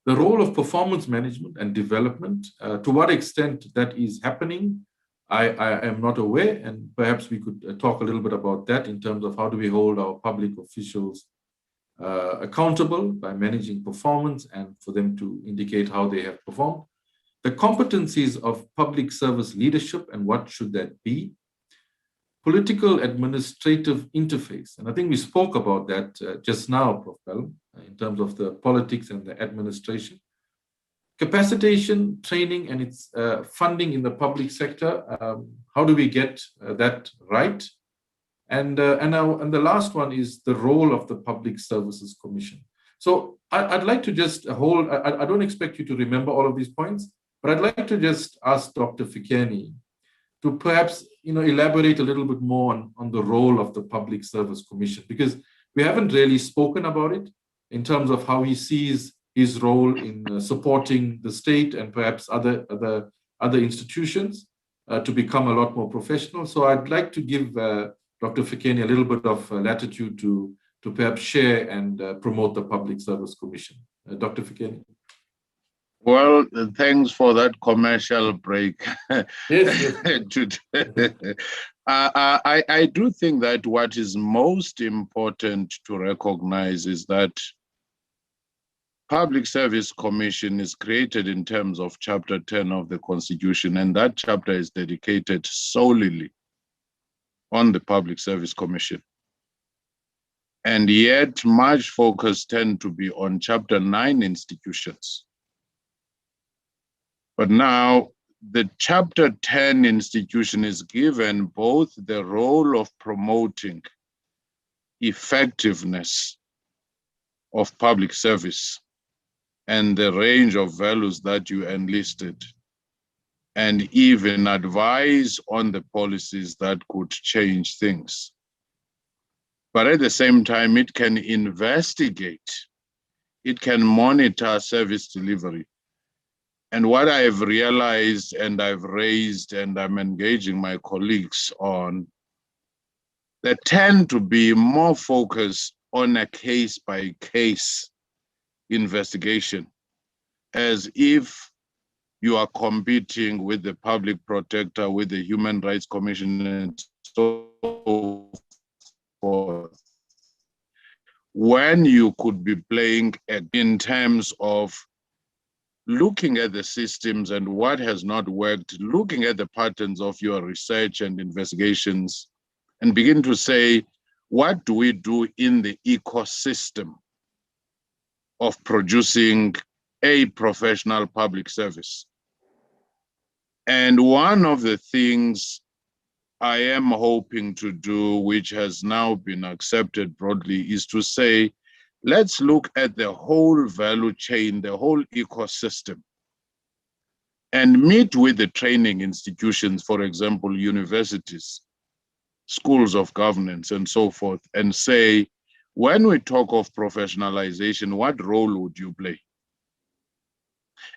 The role of performance management and development, to what extent that is happening, I am not aware, and perhaps we could talk a little bit about that in terms of how do we hold our public officials accountable by managing performance and for them to indicate how they have performed. The competencies of public service leadership and what should that be. Political administrative interface, and I think we spoke about that just now, Prof. Pelham, in terms of the politics and the administration. Capacitation, training, and its funding in the public sector. How do we get that right? And the last one is the role of the Public Services Commission. So I'd like to just hold, I don't expect you to remember all of these points, but I'd like to just ask Dr. Fikeni to perhaps elaborate a little bit more on the role of the Public Service Commission, because we haven't really spoken about it in terms of how he sees his role in supporting the state and perhaps other institutions to become a lot more professional. So I'd like to give Dr. Fikeni a little bit of latitude to perhaps share and promote the Public Service Commission. Dr. Fikeni. Well, thanks for that commercial break. Yes. I do think that what is most important to recognize is that Public Service Commission is created in terms of Chapter 10 of the Constitution, and that chapter is dedicated solely on the Public Service Commission. And yet much focus tend to be on Chapter 9 institutions. But now the Chapter 10 institution is given both the role of promoting effectiveness of public service and the range of values that you enlisted, and even advise on the policies that could change things. But at the same time, it can investigate, it can monitor service delivery. And what I have realized and I've raised and I'm engaging my colleagues on, they tend to be more focused on a case-by-case investigation, as if you are competing with the public protector, with the Human Rights Commission, and so forth, when you could be playing in terms of looking at the systems and what has not worked, looking at the patterns of your research and investigations, and begin to say, what do we do in the ecosystem of producing a professional public service? And one of the things I am hoping to do, which has now been accepted broadly, is to say, let's look at the whole value chain, the whole ecosystem, and meet with the training institutions, for example, universities, schools of governance, and so forth, and say, when we talk of professionalization, what role would you play?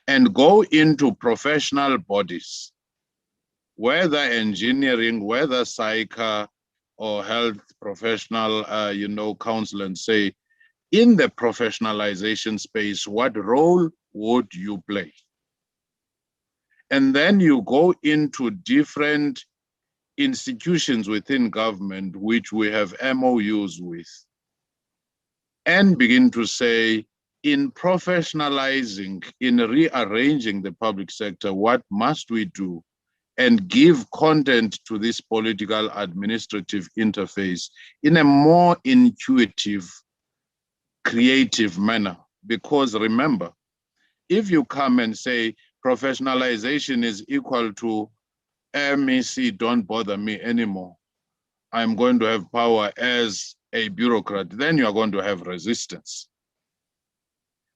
And go into professional bodies, whether engineering, whether SAICE or health professional, council, and say, in the professionalization space, what role would you play? And then you go into different institutions within government, which we have MOUs with, and begin to say, in professionalizing, in rearranging the public sector, what must we do? And give content to this political administrative interface in a more intuitive, creative manner. Because remember, if you come and say professionalization is equal to MEC, don't bother me anymore, I'm going to have power as a bureaucrat, then you are going to have resistance.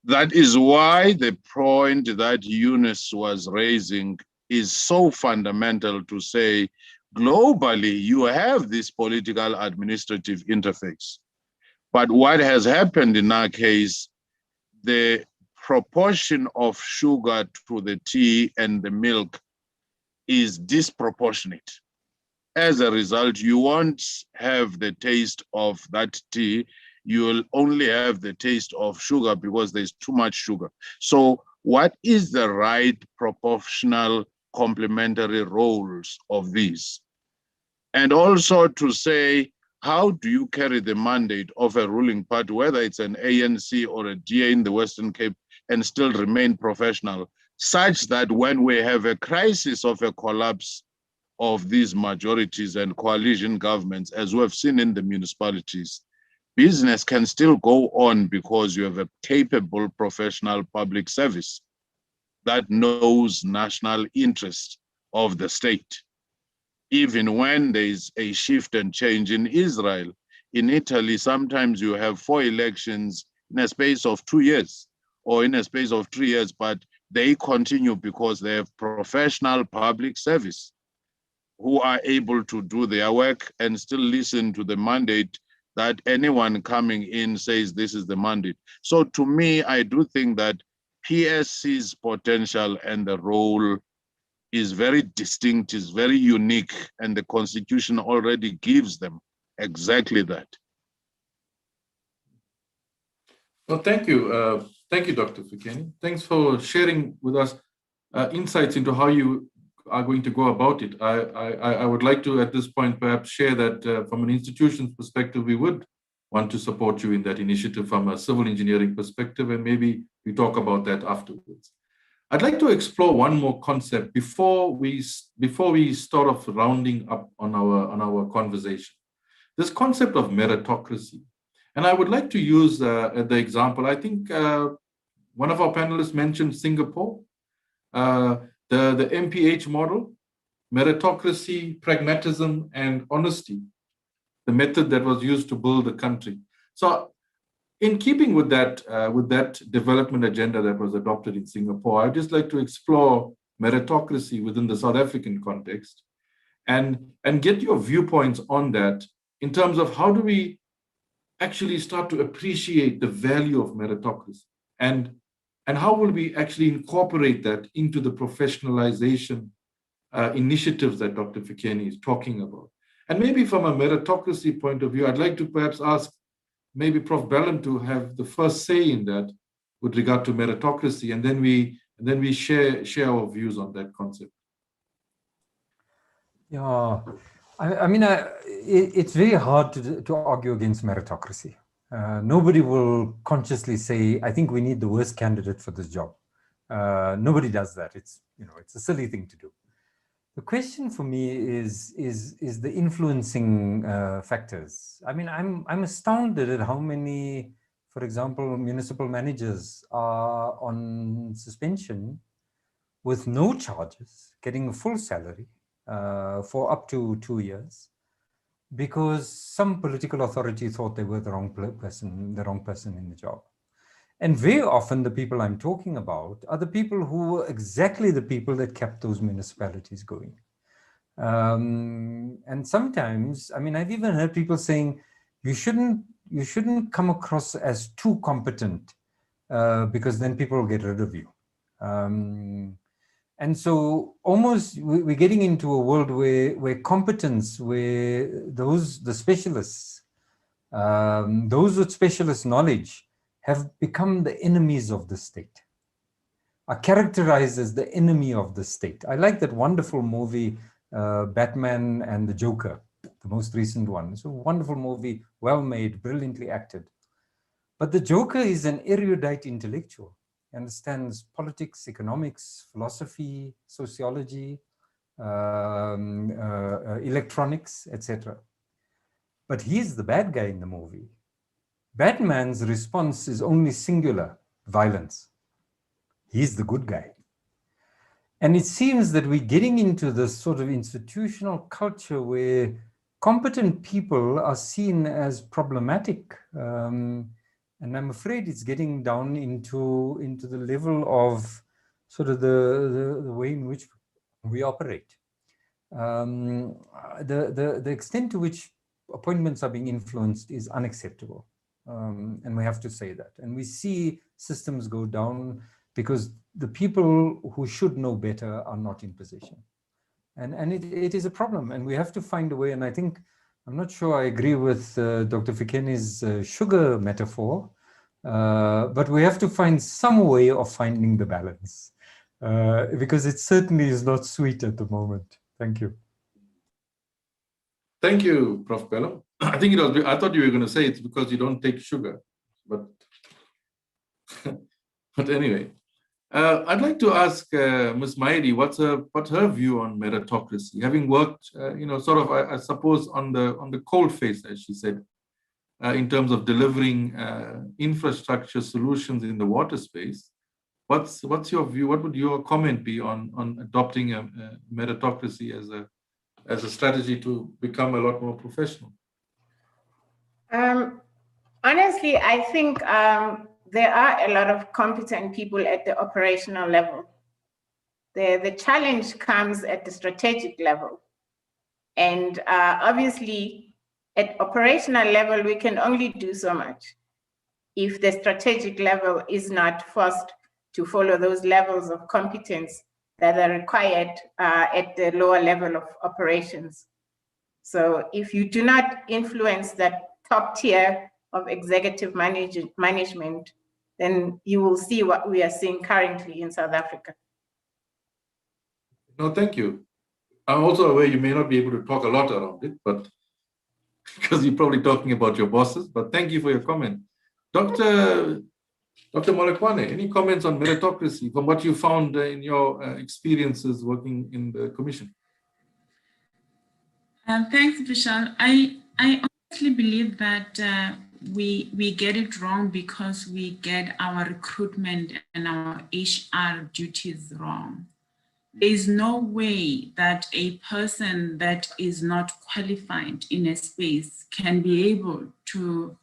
That is why the point that Eunice was raising is so fundamental, to say, globally, you have this political administrative interface. But what has happened in our case, the proportion of sugar to the tea and the milk is disproportionate. As a result, you won't have the taste of that tea. You will only have the taste of sugar because there's too much sugar. So what is the right proportional complementary roles of these? And also to say, how do you carry the mandate of a ruling party, whether it's an ANC or a DA in the Western Cape, and still remain professional, such that when we have a crisis of a collapse of these majorities and coalition governments, as we have seen in the municipalities, business can still go on because you have a capable professional public service that knows national interest of the state. Even when there is a shift and change in Israel, in Italy, sometimes you have 4 elections in a space of 2 years or in a space of 3 years, but they continue because they have professional public service who are able to do their work and still listen to the mandate that anyone coming in says this is the mandate. So to me, I do think that PSC's potential and the role is very distinct, is very unique, and the Constitution already gives them exactly that. Well, thank you. Thank you, Dr. Fikeni. Thanks for sharing with us insights into how you are going to go about it. I would like to, at this point, perhaps share that from an institution's perspective, we would want to support you in that initiative from a civil engineering perspective, and maybe we talk about that afterwards. I'd like to explore one more concept before we start off rounding up on our conversation. This concept of meritocracy. And I would like to use the example. I think one of our panelists mentioned Singapore, the MPH model, meritocracy, pragmatism, and honesty, the method that was used to build the country. So in keeping with that development agenda that was adopted in Singapore, I'd just like to explore meritocracy within the South African context and get your viewpoints on that in terms of how do we actually start to appreciate the value of meritocracy and how will we actually incorporate that into the professionalization initiatives that Dr. Fikeni is talking about. And maybe from a meritocracy point of view, I'd like to perhaps ask maybe Prof. Bellum to have the first say in that with regard to meritocracy, and then we share our views on that concept. Yeah, I mean, it's very hard to argue against meritocracy. Nobody will consciously say, I think we need the worst candidate for this job. Nobody does that. It's a silly thing to do. The question for me is the influencing factors. I mean, I'm astounded at how many, for example, municipal managers are on suspension with no charges, getting a full salary for up to 2 years, because some political authority thought they were the wrong person in the job. And very often the people I'm talking about are the people who were exactly the people that kept those municipalities going. And sometimes, I mean, I've even heard people saying, you shouldn't come across as too competent because then people will get rid of you. And so almost we're getting into a world where competence, where the specialists, those with specialist knowledge have become the enemies of the state, are characterized as the enemy of the state. I like that wonderful movie, Batman and the Joker, the most recent one. It's a wonderful movie, well made, brilliantly acted. But the Joker is an erudite intellectual. He understands politics, economics, philosophy, sociology, electronics, etc. But he's the bad guy in the movie. Batman's response is only singular, violence. He's the good guy. And it seems that we're getting into this sort of institutional culture where competent people are seen as problematic. And I'm afraid it's getting down into the level of sort of the way in which we operate. The extent to which appointments are being influenced is unacceptable. And we have to say that. And we see systems go down because the people who should know better are not in position. And it is a problem, and we have to find a way. And I think, I'm not sure I agree with Dr. Fikeni's sugar metaphor, but we have to find some way of finding the balance because it certainly is not sweet at the moment. Thank you. Thank you, Prof. Bellum. I thought you were going to say it's because you don't take sugar, but but anyway, I'd like to ask Ms. Maidi what's her view on meritocracy, having worked, sort of, I suppose, on the cold face, as she said, in terms of delivering infrastructure solutions in the water space. What's your view? What would your comment be on adopting a meritocracy as a strategy to become a lot more professional? Honestly, I think there are a lot of competent people at the operational level. The challenge comes at the strategic level. And obviously, at operational level, we can only do so much if the strategic level is not forced to follow those levels of competence that are required at the lower level of operations. So if you do not influence that top tier of executive management, then you will see what we are seeing currently in South Africa. No, thank you. I'm also aware you may not be able to talk a lot around it, but because you're probably talking about your bosses, but thank you for your comment. Dr. Molekwane, any comments on meritocracy from what you found in your experiences working in the commission? Thanks, Vishal. I honestly believe that we get it wrong because we get our recruitment and our HR duties wrong. There is no way that a person that is not qualified in a space can be able to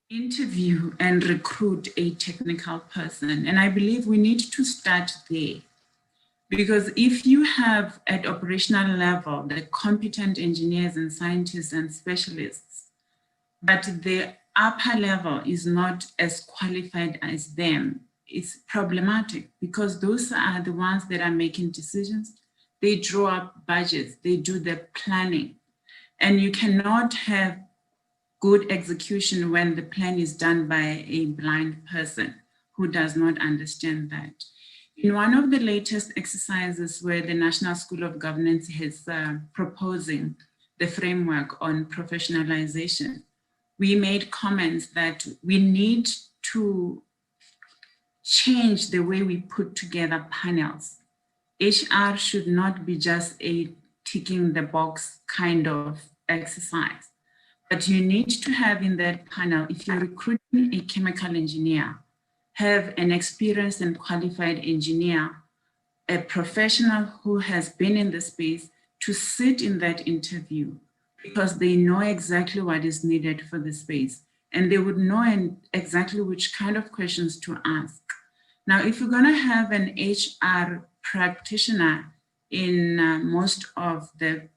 interview and recruit a technical person. And I believe we need to start there. Because if you have at operational level the competent engineers and scientists and specialists, but the upper level is not as qualified as them, it's problematic because those are the ones that are making decisions. They draw up budgets, they do the planning, and you cannot have good execution when the plan is done by a blind person who does not understand that. In one of the latest exercises where the National School of Governance is proposing the framework on professionalization, we made comments that we need to change the way we put together panels. HR should not be just a ticking the box kind of exercise, but you need to have in that panel, if you're recruiting a chemical engineer, have an experienced and qualified engineer, a professional who has been in the space to sit in that interview because they know exactly what is needed for the space and they would know exactly which kind of questions to ask. Now, if you're gonna have an HR practitioner in most of the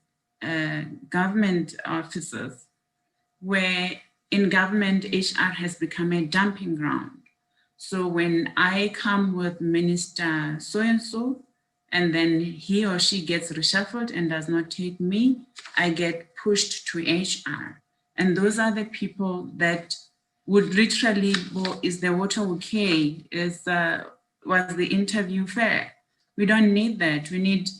government offices, where in government, HR has become a dumping ground. So when I come with Minister so-and-so, and then he or she gets reshuffled and does not take me, I get pushed to HR. And those are the people that would literally, well, is the water okay? Was the interview fair? We don't need that. We need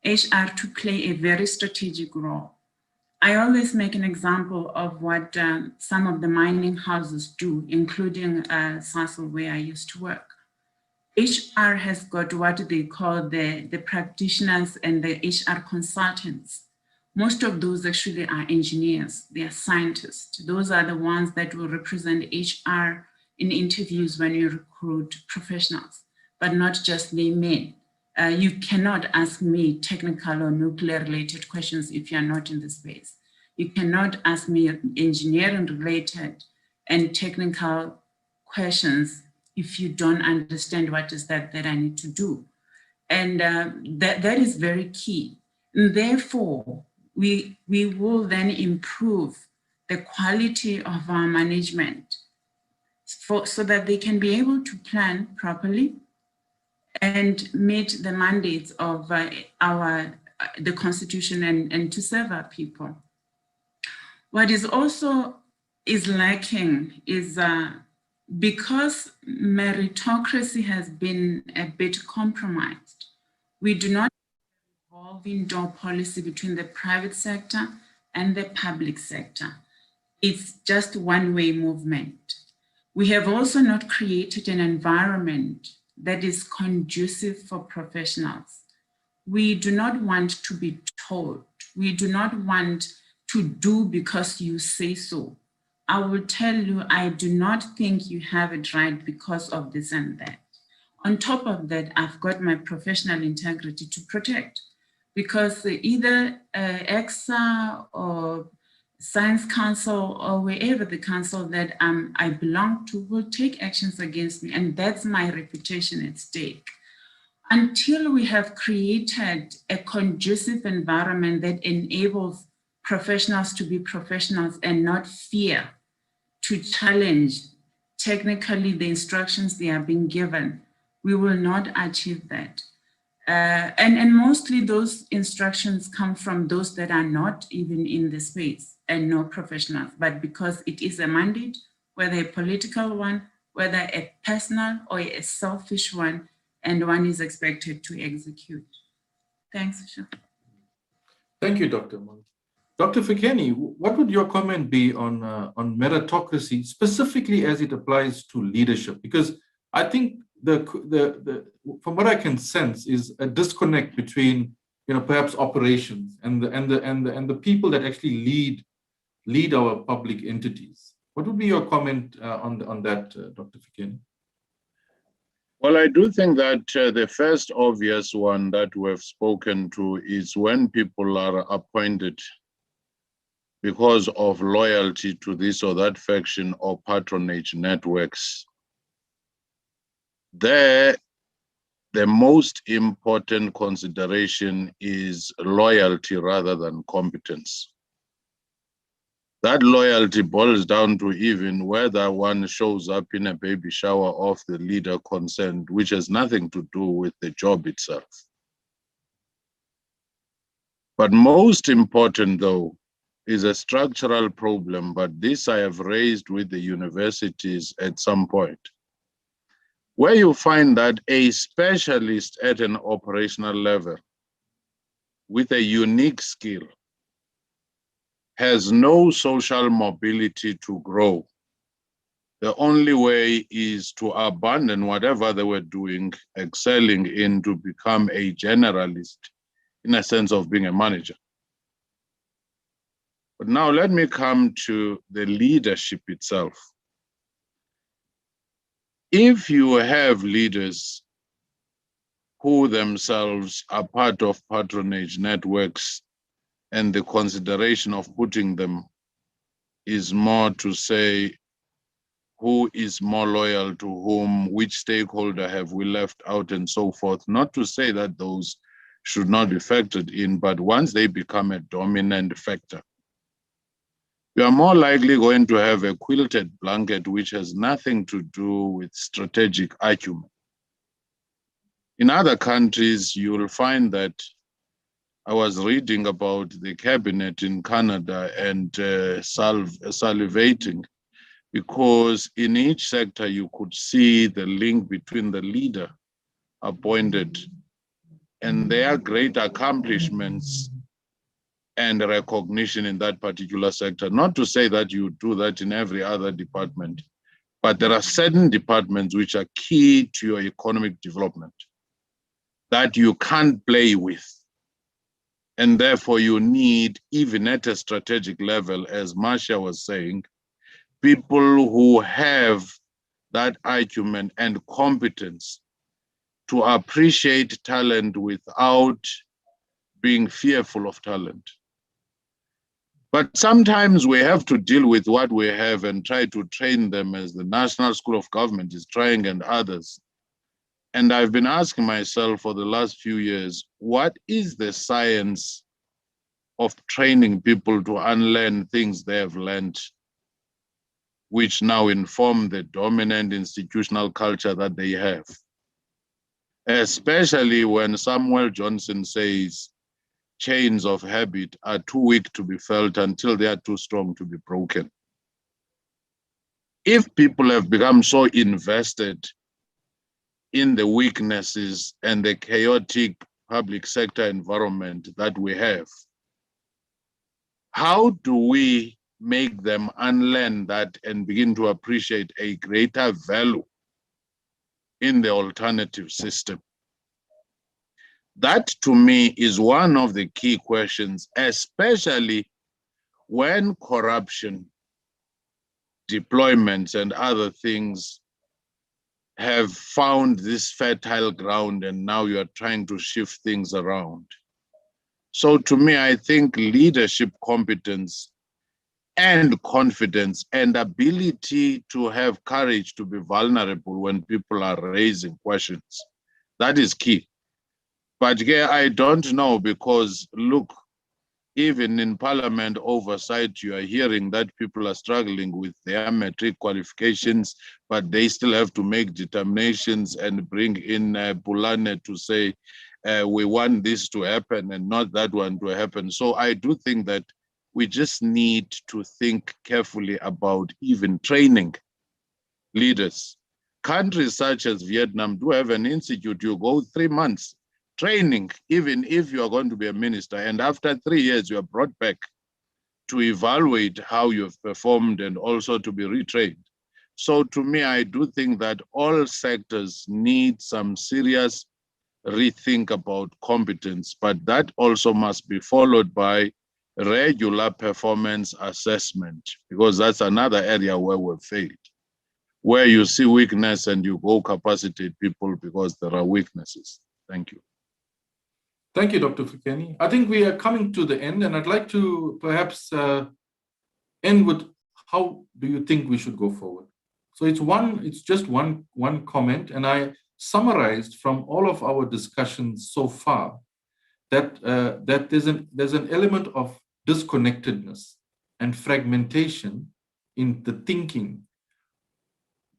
HR to play a very strategic role. I always make an example of what some of the mining houses do, including SAICE, where I used to work. HR has got what they call the practitioners and the HR consultants. Most of those actually are engineers, they are scientists. Those are the ones that will represent HR in interviews when you recruit professionals, but not just laymen. You cannot ask me technical or nuclear related questions if you're not in the space. You cannot ask me engineering related and technical questions if you don't understand what is that I need to do. And that is very key. And therefore, we will then improve the quality of our management so that they can be able to plan properly and meet the mandates of the Constitution and to serve our people. What is also lacking is because meritocracy has been a bit compromised, we do not have a revolving door policy between the private sector and the public sector. It's just one-way movement. We have also not created an environment that is conducive for professionals. We do not want to be told. We do not want to do because you say so. I will tell you, I do not think you have it right because of this and that. On top of that, I've got my professional integrity to protect because either EXA or Science Council or wherever the council that I belong to will take actions against me, and that's my reputation at stake. Until we have created a conducive environment that enables professionals to be professionals and not fear to challenge technically the instructions they are being given, we will not achieve that. And mostly those instructions come from those that are not even in the space and no professionals, but because it is a mandate, whether a political one, whether a personal or a selfish one, and one is expected to execute. Thanks, Bishop. Thank you, Dr. Mali. Dr. Fikeni, what would your comment be on meritocracy, specifically as it applies to leadership? Because I think from what I can sense is a disconnect between, perhaps operations and the people that actually lead our public entities. What would be your comment on that, Dr. Fikeni? Well, I do think that the first obvious one that we've spoken to is when people are appointed because of loyalty to this or that faction or patronage networks. There, the most important consideration is loyalty rather than competence. That loyalty boils down to even whether one shows up in a baby shower of the leader concerned, which has nothing to do with the job itself. But most important, though, is a structural problem, but this I have raised with the universities at some point, where you find that a specialist at an operational level with a unique skill has no social mobility to grow. The only way is to abandon whatever they were doing, excelling in, to become a generalist in a sense of being a manager. But now let me come to the leadership itself. If you have leaders who themselves are part of patronage networks, and the consideration of putting them is more to say who is more loyal to whom, which stakeholder have we left out, and so forth. Not to say that those should not be factored in, but once they become a dominant factor, you are more likely going to have a quilted blanket which has nothing to do with strategic acumen. In other countries, you will find that I was reading about the cabinet in Canada and salivating, because in each sector you could see the link between the leader appointed and their great accomplishments and recognition in that particular sector. Not to say that you do that in every other department, but there are certain departments which are key to your economic development that you can't play with. And therefore you need, even at a strategic level, as Marcia was saying, people who have that acumen and competence to appreciate talent without being fearful of talent. But sometimes we have to deal with what we have and try to train them, as the National School of Government is trying and others. And I've been asking myself for the last few years, what is the science of training people to unlearn things they have learned, which now inform the dominant institutional culture that they have? Especially when Samuel Johnson says, chains of habit are too weak to be felt until they are too strong to be broken. If people have become so invested in the weaknesses and the chaotic public sector environment that we have, how do we make them unlearn that and begin to appreciate a greater value in the alternative system? That, to me, is one of the key questions, especially when corruption, deployments, and other things have found this fertile ground, and now you are trying to shift things around. So to me, I think leadership competence and confidence and ability to have courage to be vulnerable when people are raising questions, that is key. But yeah, I don't know, because look, even in Parliament oversight, you are hearing that people are struggling with their matric qualifications, but they still have to make determinations and bring in Bulane to say, we want this to happen and not that one to happen. So I do think that we just need to think carefully about even training leaders. Countries such as Vietnam do have an institute. You go 3 months training, even if you are going to be a minister, and after 3 years you are brought back to evaluate how you've performed and also to be retrained. So to me, I do think that all sectors need some serious rethink about competence, but that also must be followed by regular performance assessment, because that's another area where we've failed, where you see weakness and you go capacitate people because there are weaknesses. Thank you. Thank you, Dr. Fikeni. I think we are coming to the end, and I'd like to perhaps end with, how do you think we should go forward? So it's just one comment, and I summarized from all of our discussions so far that that there's an element of disconnectedness and fragmentation in the thinking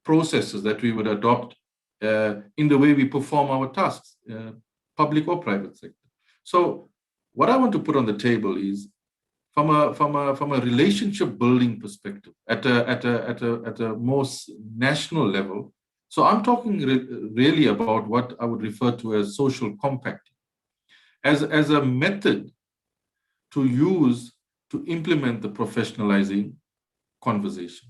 processes that we would adopt in the way we perform our tasks, public or private sector. So what I want to put on the table is, from a relationship building perspective, at a most national level. So I'm talking really about what I would refer to as social compacting, as a method to use to implement the professionalizing conversation.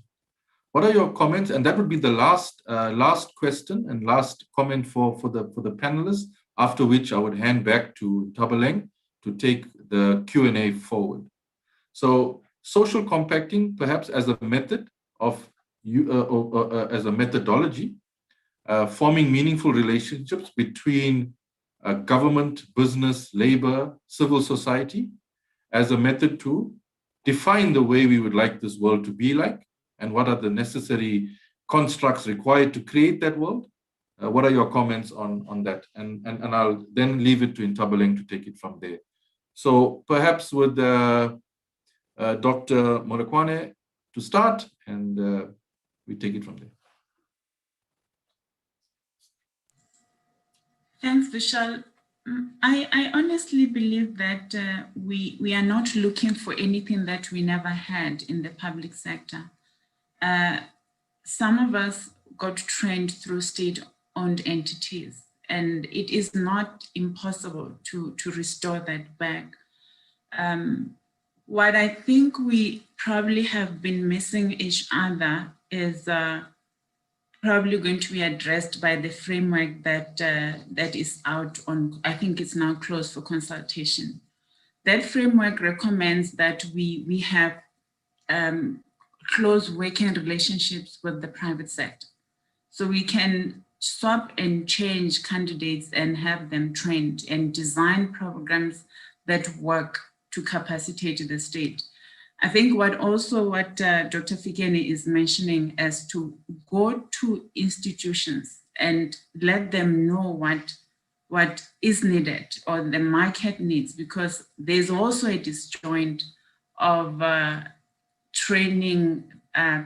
What are your comments? And that would be the last question and last comment for the panelists, after which I would hand back to Tabaleng to take the Q&A forward. So social compacting, perhaps as a method of, as a methodology, forming meaningful relationships between government, business, labor, civil society, as a method to define the way we would like this world to be like, and what are the necessary constructs required to create that world. What are your comments on that? And I'll then leave it to Ntabaleng to take it from there. So perhaps with Dr. Molokwane to start, and we take it from there. Thanks, Vishal. I honestly believe that we are not looking for anything that we never had in the public sector. Some of us got trained through state-owned entities, and it is not impossible to restore that back. What I think we probably have been missing each other is probably going to be addressed by the framework that that is out on, I think it's now closed for consultation. That framework recommends that we have close working relationships with the private sector. So we can swap and change candidates and have them trained and design programs that work to capacitate the state. I think what Dr. Fikeni is mentioning is to go to institutions and let them know what is needed or the market needs, because there's also a disjoint of training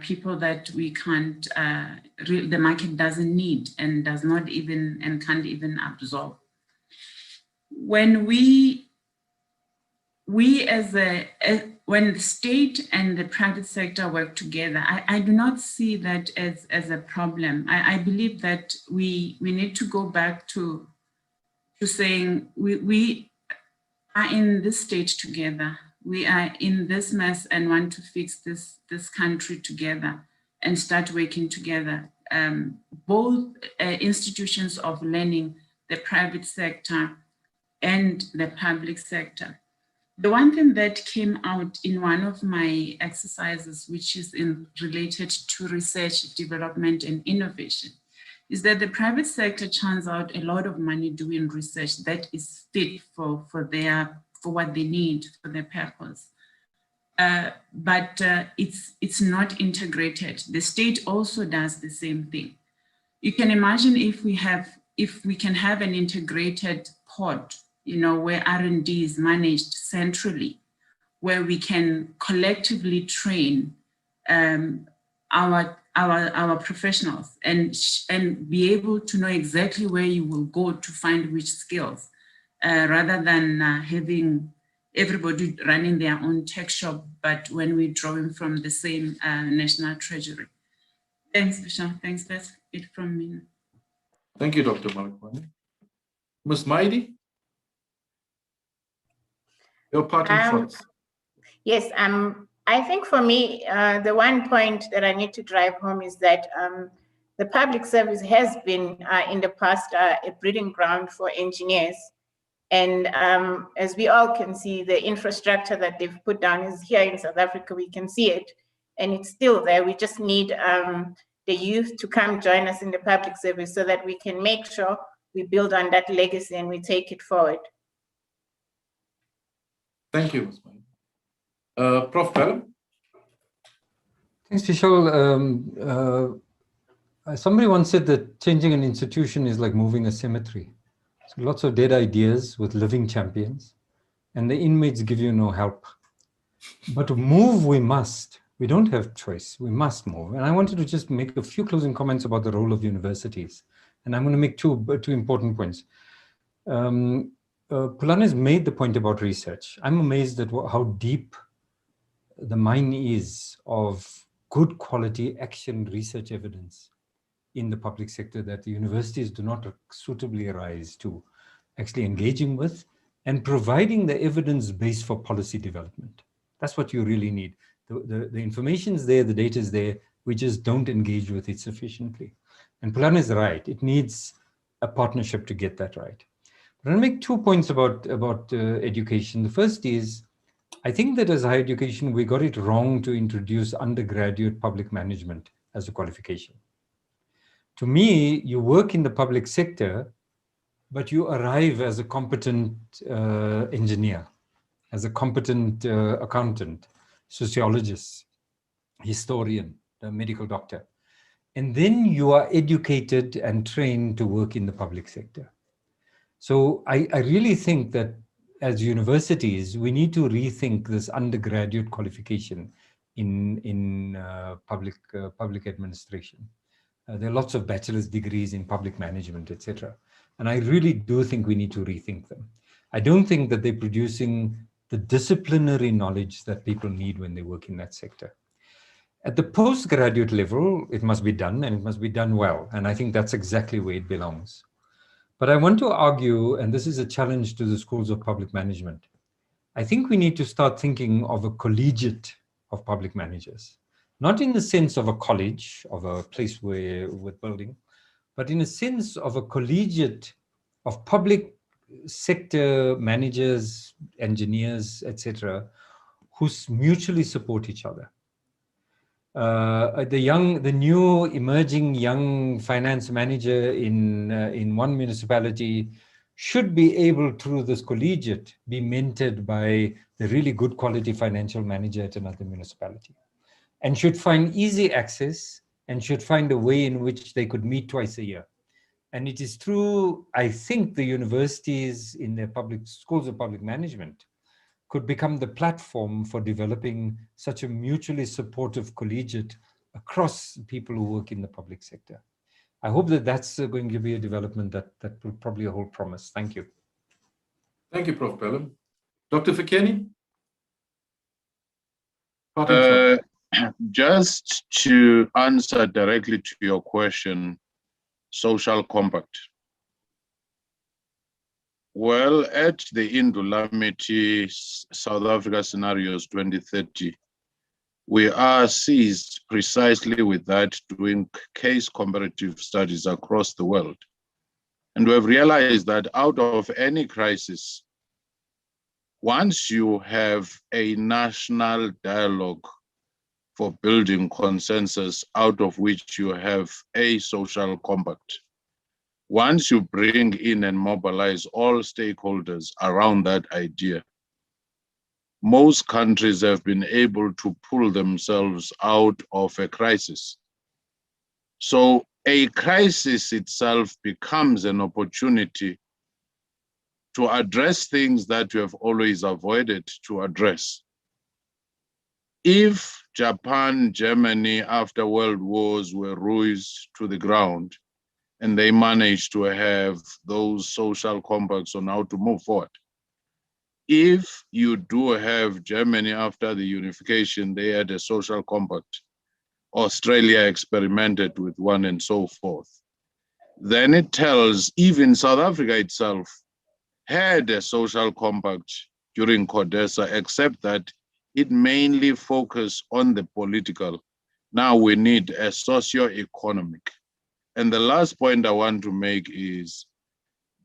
people that we can't, the market doesn't need and does not even, and can't even absorb. When when the state and the private sector work together, I do not see that as a problem. I believe that we need to go back to saying we are in this stage together. We are in this mess and want to fix this country together and start working together. Both institutions of learning, the private sector and the public sector. The one thing that came out in one of my exercises, which is related to research, development, and innovation, is that the private sector churns out a lot of money doing research that is fit for what they need, for their purpose. But it's not integrated. The state also does the same thing. You can imagine if we can have an integrated pod, where R&D is managed centrally, where we can collectively train our professionals and be able to know exactly where you will go to find which skills. rather than having everybody running their own tech shop, but when we're drawing from the same national treasury. Thanks, Bishop. Thanks, that's it from me. Thank you, Dr. Malikwani. Ms. Maidi, your parting thoughts. Yes, I think for me, the one point that I need to drive home is that the public service has been in the past a breeding ground for engineers. And as we all can see, the infrastructure that they've put down is here in South Africa. We can see it, and it's still there. We just need the youth to come join us in the public service so that we can make sure we build on that legacy and we take it forward. Thank you, Ms. Maidi. Prof. Pelham? Thanks, Vishal. Somebody once said that changing an institution is like moving a cemetery. So lots of dead ideas with living champions, and the inmates give you no help. But to move, we must. We don't have choice. We must move. And I wanted to just make a few closing comments about the role of universities. And I'm going to make two important points. Pulana has made the point about research. I'm amazed at how deep the mine is of good quality action research evidence in the public sector that the universities do not suitably rise to actually engaging with and providing the evidence base for policy development. That's what you really need. The information's there, the data's there, we just don't engage with it sufficiently. And Pulana is right, it needs a partnership to get that right. But I'll make 2 points about education. The first is, I think that as higher education, we got it wrong to introduce undergraduate public management as a qualification. To me, you work in the public sector, but you arrive as a competent engineer, as a competent accountant, sociologist, historian, a medical doctor. And then you are educated and trained to work in the public sector. So I really think that as universities, we need to rethink this undergraduate qualification in public administration. There are lots of bachelor's degrees in public management, etc. And I really do think we need to rethink them. I don't think that they're producing the disciplinary knowledge that people need when they work in that sector. At the postgraduate level, it must be done, and it must be done well. And I think that's exactly where it belongs. But I want to argue, and this is a challenge to the schools of public management, I think we need to start thinking of a collegiate of public managers. Not in the sense of a college, of a place with building, but in a sense of a collegiate of public sector managers, engineers, etc., who mutually support each other. The new emerging young finance manager in one municipality should be able, through this collegiate, be mentored by the really good quality financial manager at another municipality, and should find easy access and should find a way in which they could meet twice a year. And it is through, I think, the universities in their public schools of public management could become the platform for developing such a mutually supportive collegiate across people who work in the public sector. I hope that that's going to be a development that will probably hold promise. Thank you. Thank you, Prof. Pelham. Dr. Fikeni? Just to answer directly to your question, social compact. Well, at the Indulamity South Africa Scenarios 2030, we are seized precisely with that, doing case comparative studies across the world. And we have realized that out of any crisis, once you have a national dialogue for building consensus, out of which you have a social compact, once you bring in and mobilize all stakeholders around that idea, most countries have been able to pull themselves out of a crisis. So a crisis itself becomes an opportunity to address things that you have always avoided to address. If Japan, Germany, after world wars were razed to the ground, and they managed to have those social compacts on how to move forward. If you do have Germany after the unification, they had a social compact. Australia experimented with one and so forth. Then it tells even South Africa itself had a social compact during CODESA, except that it mainly focused on the political. Now we need a socio-economic. And the last point I want to make is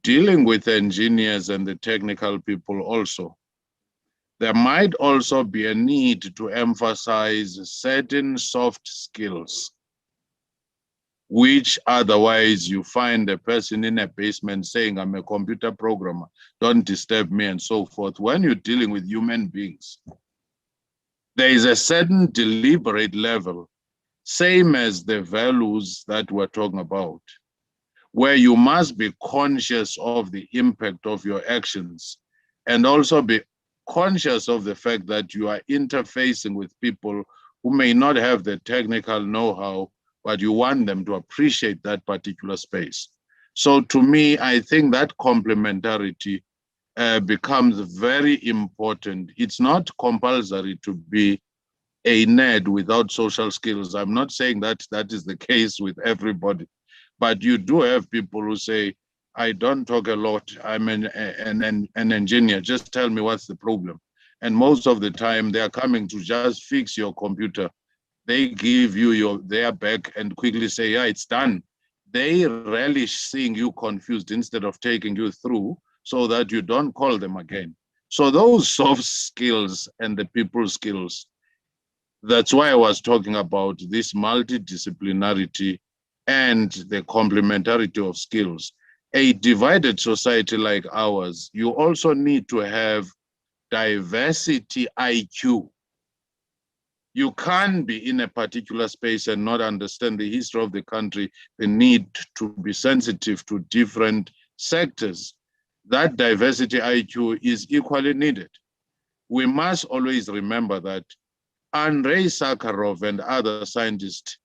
dealing with engineers and the technical people also. There might also be a need to emphasize certain soft skills, which otherwise you find a person in a basement saying, I'm a computer programmer, don't disturb me, and so forth. When you're dealing with human beings, there is a certain deliberate level, same as the values that we're talking about, where you must be conscious of the impact of your actions and also be conscious of the fact that you are interfacing with people who may not have the technical know-how, but you want them to appreciate that particular space. So to me, I think that complementarity becomes very important. It's not compulsory to be a nerd without social skills. I'm not saying that that is the case with everybody, but you do have people who say, I don't talk a lot, I'm an engineer, just tell me what's the problem. And most of the time they are coming to just fix your computer. They give you their back and quickly say, yeah, it's done. They relish seeing you confused instead of taking you through so that you don't call them again. So those soft skills and the people skills, that's why I was talking about this multidisciplinarity and the complementarity of skills. A divided society like ours, you also need to have diversity IQ. You can't be in a particular space and not understand the history of the country, the need to be sensitive to different sectors. That diversity IQ is equally needed. We must always remember that Andrei Sakharov and other scientists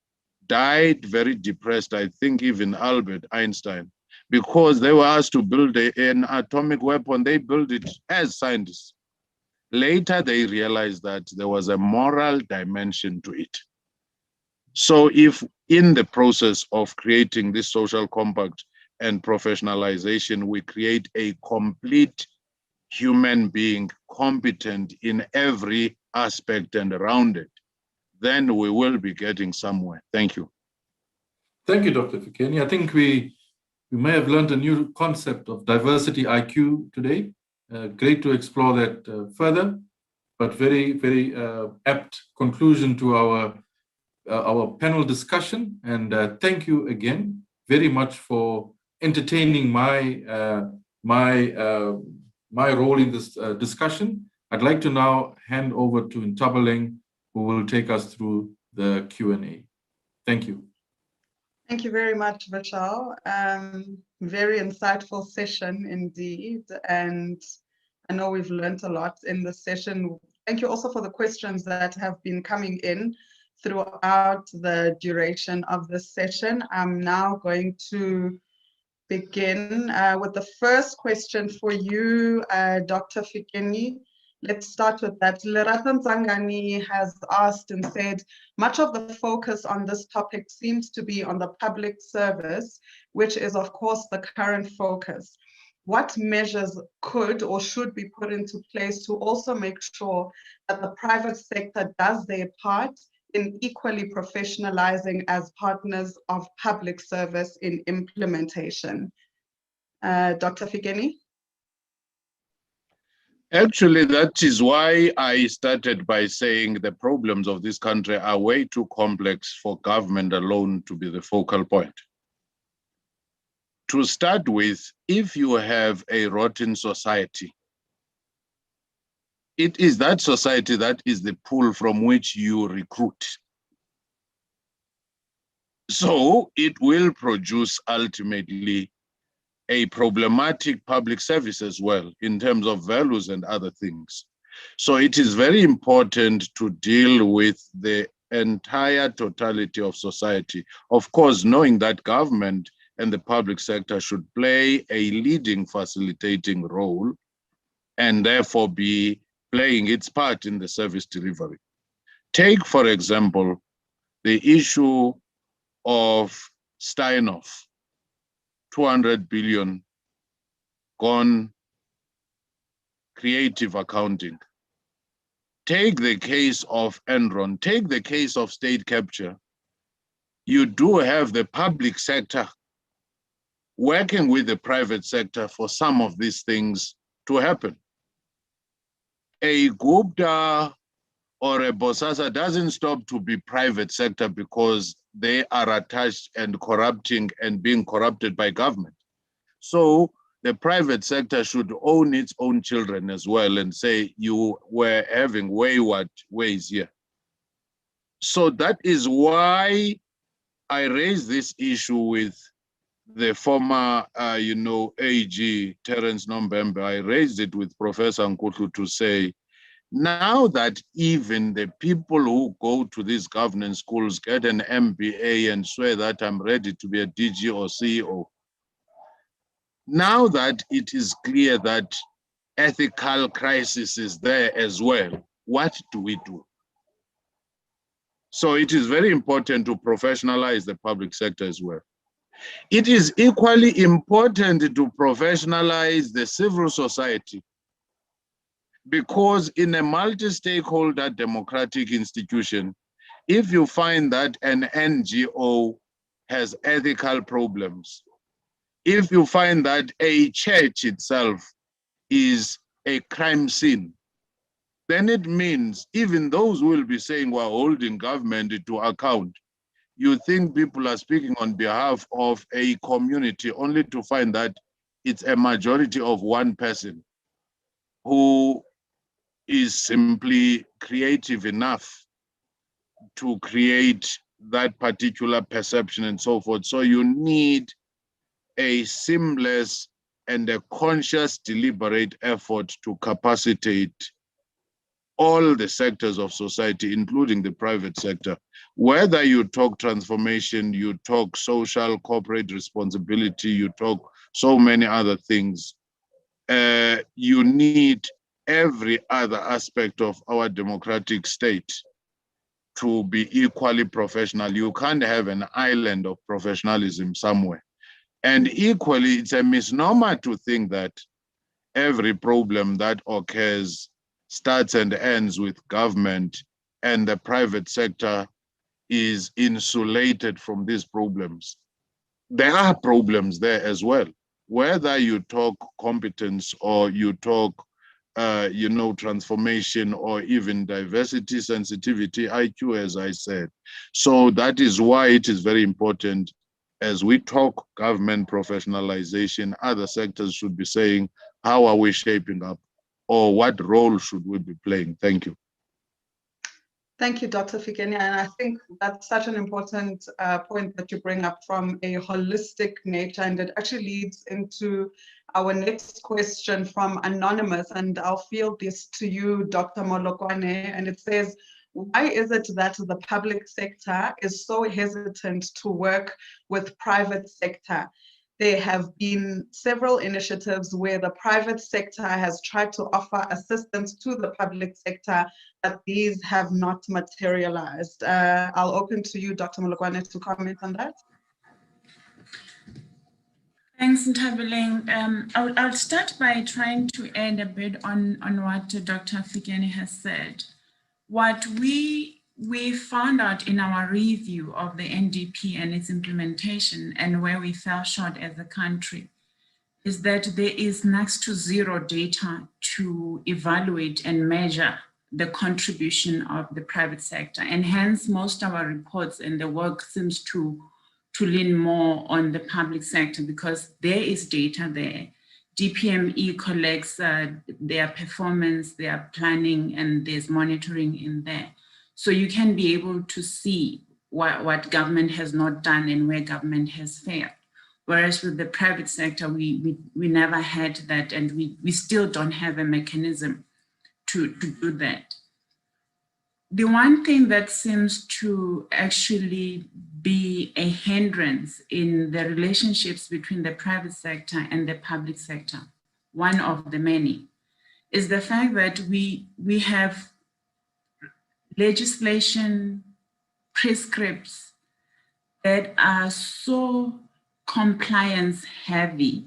died very depressed, I think even Albert Einstein, because they were asked to build an atomic weapon. They built it as scientists. Later, they realized that there was a moral dimension to it. So if in the process of creating this social compact and professionalization, we create a complete human being competent in every aspect and around it, then we will be getting somewhere. Thank you. Thank you, Dr. Fikeni. I think we may have learned a new concept of diversity IQ today. Great to explore that further, but very, very apt conclusion to our panel discussion. And thank you again very much for entertaining my role in this discussion. I'd like to now hand over to Ntabaleng, who will take us through the Q&A. Thank you. Thank you very much, Vishal. Very insightful session indeed. And I know we've learned a lot in this session. Thank you also for the questions that have been coming in throughout the duration of this session. I'm now going to begin with the first question for you, Dr. Fikeni. Let's start with that. Leratan Zangani has asked and said, much of the focus on this topic seems to be on the public service, which is of course the current focus. What measures could or should be put into place to also make sure that the private sector does their part in equally professionalizing as partners of public service in implementation? Dr. Fikeni? Actually, that is why I started by saying the problems of this country are way too complex for government alone to be the focal point. To start with, if you have a rotten society, it is that society that is the pool from which you recruit. So it will produce ultimately a problematic public service as well in terms of values and other things. So it is very important to deal with the entire totality of society. Of course, knowing that government and the public sector should play a leading facilitating role and therefore be playing its part in the service delivery. Take, for example, the issue of Steinhoff, 200 billion gone creative accounting. Take the case of Enron, take the case of state capture. You do have the public sector working with the private sector for some of these things to happen. A Gupta or a Bosasa doesn't stop to be private sector because they are attached and corrupting and being corrupted by government. So the private sector should own its own children as well and say, you were having wayward ways here. So that is why I raised this issue with the former, AG, Terence Nombembe. I raised it with Professor Nkutlu to say, now that even the people who go to these governance schools get an MBA and swear that I'm ready to be a DG or CEO, now that it is clear that ethical crisis is there as well, what do we do? So it is very important to professionalize the public sector as well. It is equally important to professionalize the civil society, because in a multi-stakeholder democratic institution, if you find that an NGO has ethical problems, if you find that a church itself is a crime scene, then it means even those who will be saying we're holding government to account, you think people are speaking on behalf of a community only to find that it's a majority of one person who is simply creative enough to create that particular perception and so forth. So you need a seamless and a conscious, deliberate effort to capacitate all the sectors of society, including the private sector. Whether you talk transformation, you talk social corporate responsibility, you talk so many other things, you need every other aspect of our democratic state to be equally professional. You can't have an island of professionalism somewhere. And equally, it's a misnomer to think that every problem that occurs starts and ends with government and the private sector is insulated from these problems. There are problems there as well. Whether you talk competence or you talk transformation or even diversity, sensitivity, IQ, as I said. So that is why it is very important as we talk government professionalization, other sectors should be saying, how are we shaping up or what role should we be playing? Thank you. Thank you, Dr. Fikeni. And I think that's such an important point that you bring up from a holistic nature, and it actually leads into our next question from Anonymous, and I'll field this to you, Dr. Molokwane, and it says, why is it that the public sector is so hesitant to work with private sector? There have been several initiatives where the private sector has tried to offer assistance to the public sector, but these have not materialized. I'll open to you, Dr. Molokwane, to comment on that. Thanks, Ntabeling. I'll start by trying to add a bit on what Dr. Fikeni has said. What we found out in our review of the NDP and its implementation and where we fell short as a country is that there is next to zero data to evaluate and measure the contribution of the private sector. And hence most of our reports and the work seems to lean more on the public sector because there is data there. DPME collects their performance, their planning, and there's monitoring in there. So you can be able to see what government has not done and where government has failed. Whereas with the private sector, we never had that, and we still don't have a mechanism to do that. the one thing that seems to actually be a hindrance in the relationships between the private sector and the public sector, one of the many, is the fact that we have legislation, prescripts that are so compliance heavy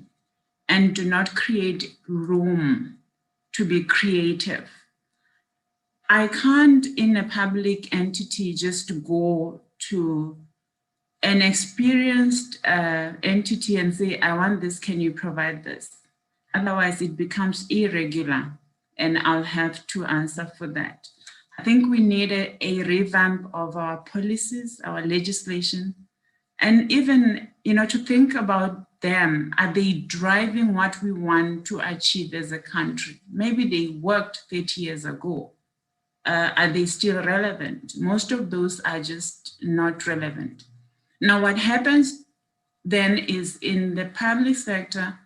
and do not create room to be creative. I can't, in a public entity, just go to an experienced entity and say, I want this, can you provide this? Otherwise, it becomes irregular, and I'll have to answer for that. I think we need a revamp of our policies, our legislation, and even, to think about them. Are they driving what we want to achieve as a country? Maybe they worked 30 years ago. Are they still relevant? Most of those are just not relevant. Now, what happens then is in the public sector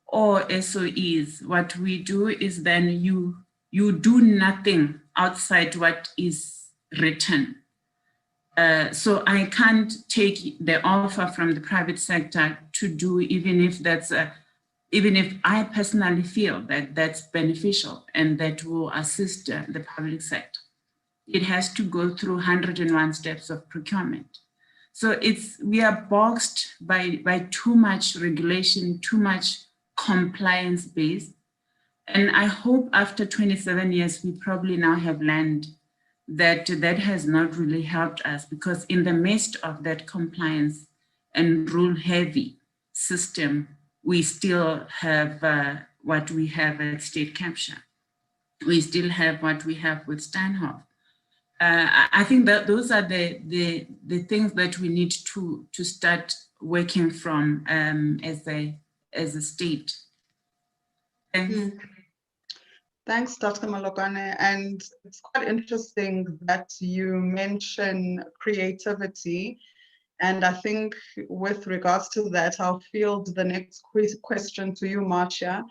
or SOEs, what we do is then you do nothing outside what is written. So I can't take the offer from the private sector to do, even if I personally feel that that's beneficial and that will assist the public sector. It has to go through 101 steps of procurement. So we are boxed by too much regulation, too much compliance based. And I hope after 27 years, we probably now have learned that has not really helped us, because in the midst of that compliance and rule heavy system, we still have what we have at state capture. We still have what we have with Steinhoff. I think that those are the things that we need to start working from as a state. Thanks. Thanks, Dr. Malokane. And it's quite interesting that you mention creativity. And I think with regards to that, I'll field the next question to you, Marcia,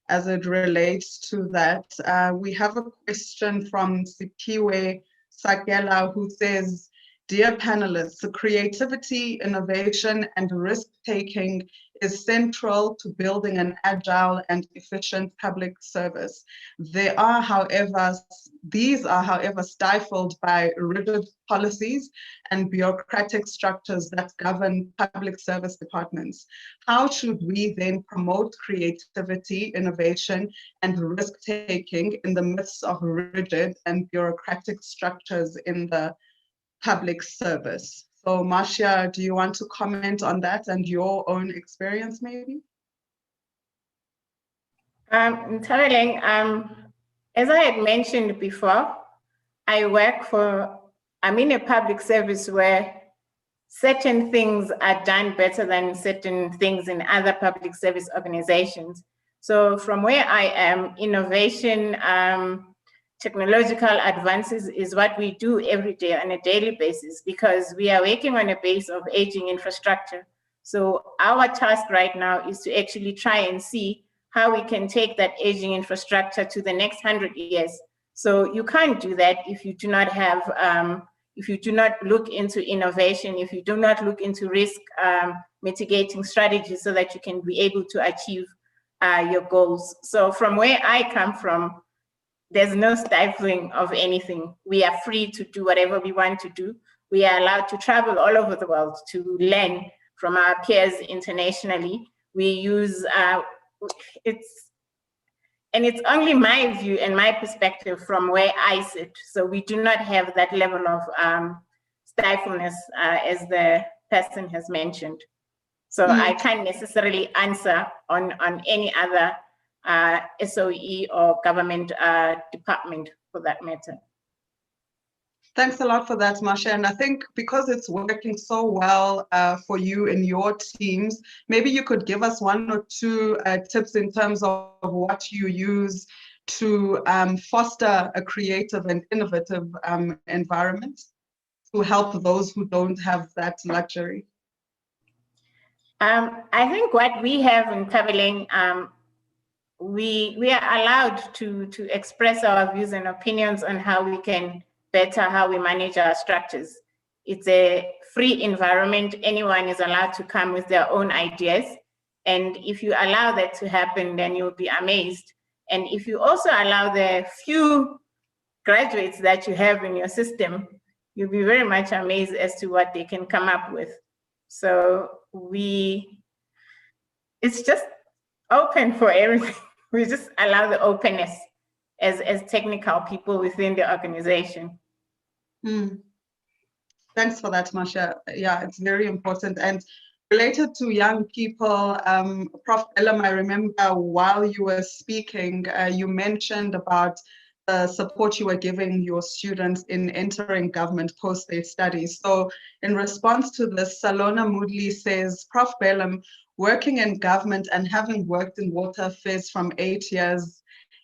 as it relates to that. We have a question from Sipiwe Sakela, who says, dear panelists, creativity, innovation, and risk-taking is central to building an agile and efficient public service. These are, however, stifled by rigid policies and bureaucratic structures that govern public service departments. How should we then promote creativity, innovation, and risk-taking in the midst of rigid and bureaucratic structures in the public service? So Marcia, do you want to comment on that and your own experience maybe? Tabeling, as I had mentioned before, I'm in a public service where certain things are done better than certain things in other public service organizations. So from where I am, innovation, technological advances is what we do every day on a daily basis, because we are working on a base of aging infrastructure. So our task right now is to actually try and see how we can take that aging infrastructure to the next 100 years. So you can't do that if you do not have, if you do not look into innovation, if you do not look into risk mitigating strategies so that you can be able to achieve your goals. So from where I come from, there's no stifling of anything. We are free to do whatever we want to do. We are allowed to travel all over the world to learn from our peers internationally. We use, it's only my view and my perspective from where I sit. So we do not have that level of stifleness as the person has mentioned. So I can't necessarily answer on any other SOE or government department for that matter. Thanks a lot for that, Marcia. And I think because it's working so well for you and your teams, maybe you could give us one or two tips in terms of what you use to foster a creative and innovative environment to help those who don't have that luxury. I think what we have in Tabeling, we are allowed to express our views and opinions on how we can better how we manage our structures. It's a free environment. Anyone is allowed to come with their own ideas. And if you allow that to happen, then you'll be amazed. And if you also allow the few graduates that you have in your system, you'll be very much amazed as to what they can come up with. So it's just open for everything. We just allow the openness as technical people within the organization. Thanks for that, Masha. Yeah, it's very important. And related to young people, Prof. Elam, I remember while you were speaking, you mentioned about the support you were giving your students in entering government post their studies. So in response to this, Salona Moodley says, Prof. Elam, working in government and having worked in water affairs from 8 years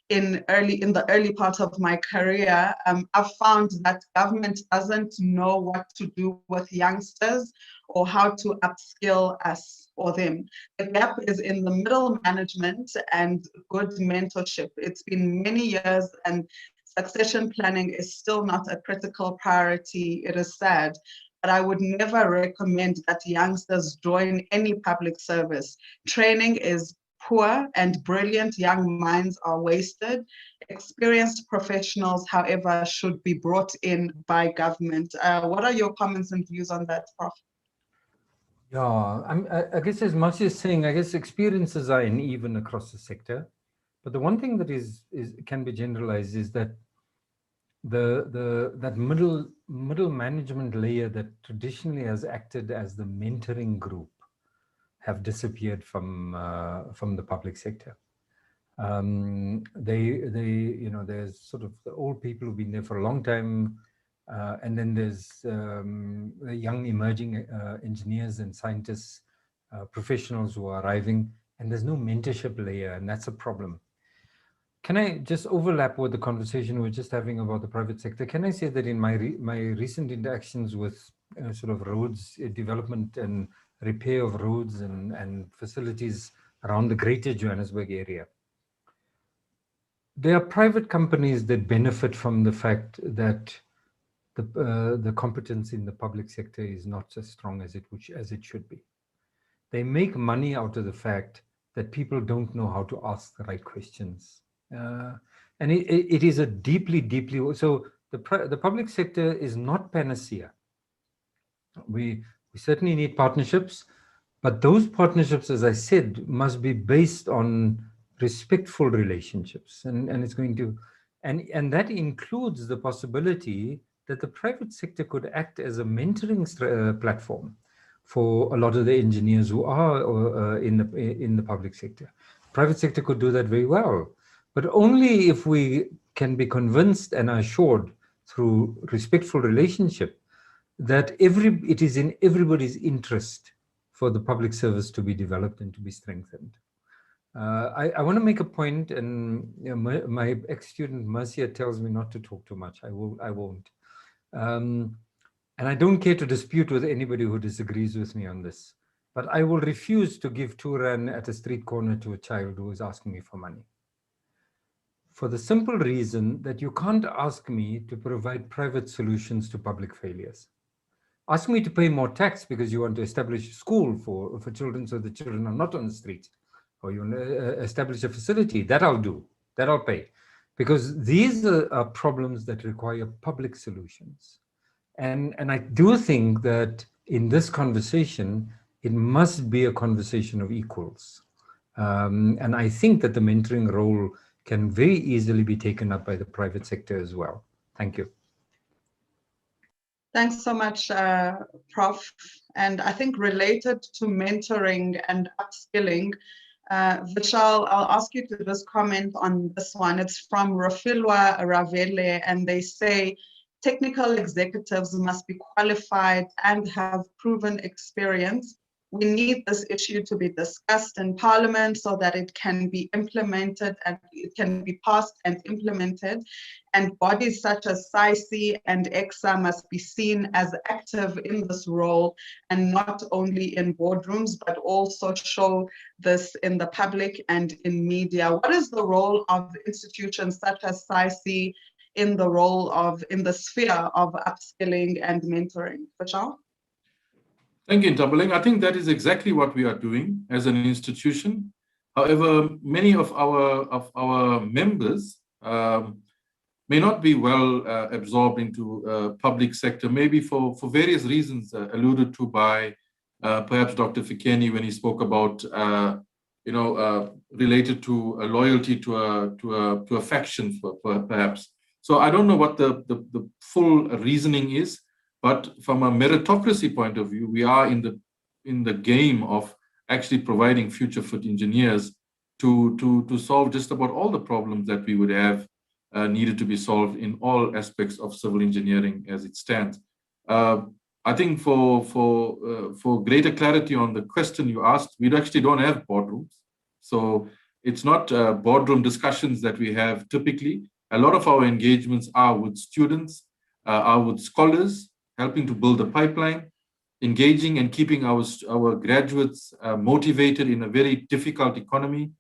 in the early part of my career, I've found that government doesn't know what to do with youngsters or how to upskill us or them. The gap is in the middle management and good mentorship. It's been many years and succession planning is still not a critical priority. It is sad, but I would never recommend that youngsters join any public service. Training is poor and brilliant young minds are wasted. Experienced professionals, however, should be brought in by government. What are your comments and views on that, Prof? Yeah, I guess as Marcia is saying, I guess experiences are uneven across the sector. But the one thing that can be generalized is that that middle management layer that traditionally has acted as the mentoring group have disappeared from the public sector. There's sort of the old people who've been there for a long time, and then there's the young emerging engineers and scientists, professionals who are arriving, and there's no mentorship layer, and that's a problem. Can I just overlap with the conversation we were just having about the private sector? Can I say that in my recent interactions with sort of roads development and repair of roads and facilities around the greater Johannesburg area, there are private companies that benefit from the fact that the competence in the public sector is not as strong as it should be. They make money out of the fact that people don't know how to ask the right questions. And it is a deeply, so the public sector is not panacea. We certainly need partnerships, but those partnerships, as I said, must be based on respectful relationships, and it's going to, and that includes the possibility that the private sector could act as a mentoring platform for a lot of the engineers who are in the public sector. Private sector could do that very well, but only if we can be convinced and assured through respectful relationship that it is in everybody's interest for the public service to be developed and to be strengthened. I want to make a point, and my ex-student Marcia tells me not to talk too much. I won't. And I don't care to dispute with anybody who disagrees with me on this, but I will refuse to give 2 rand at a street corner to a child who is asking me for money. For the simple reason that you can't ask me to provide private solutions to public failures. Ask me to pay more tax because you want to establish a school for children so the children are not on the streets, or you want to establish a facility. That I'll do, that I'll pay. Because these are problems that require public solutions. And I do think that in this conversation, it must be a conversation of equals. And I think that the mentoring role can very easily be taken up by the private sector as well. Thank you. Thanks so much, Prof. And I think related to mentoring and upskilling, Vishal, I'll ask you to just comment on this one. It's from Rafilwa Ravele, and they say, technical executives must be qualified and have proven experience. We need this issue to be discussed in Parliament so that it can be implemented and it can be passed and implemented. And bodies such as SAICE and EXA must be seen as active in this role, and not only in boardrooms, but also show this in the public and in media. What is the role of institutions such as SAICE, in the role of, in the sphere of upskilling and mentoring? Vishal? Thank you, Ntabeleng. I think that is exactly what we are doing as an institution. However, many of our members may not be well absorbed into public sector, maybe for various reasons alluded to by perhaps Dr. Fikeni when he spoke about related to a loyalty to a faction, perhaps. So I don't know what the full reasoning is, but from a meritocracy point of view, we are in the game of actually providing future fit engineers to solve just about all the problems that we would have needed to be solved in all aspects of civil engineering as it stands. I think for greater clarity on the question you asked, we actually don't have boardrooms. So it's not boardroom discussions that we have typically. A lot of our engagements are with students, are with scholars, helping to build a pipeline, engaging and keeping our graduates motivated in a very difficult economy.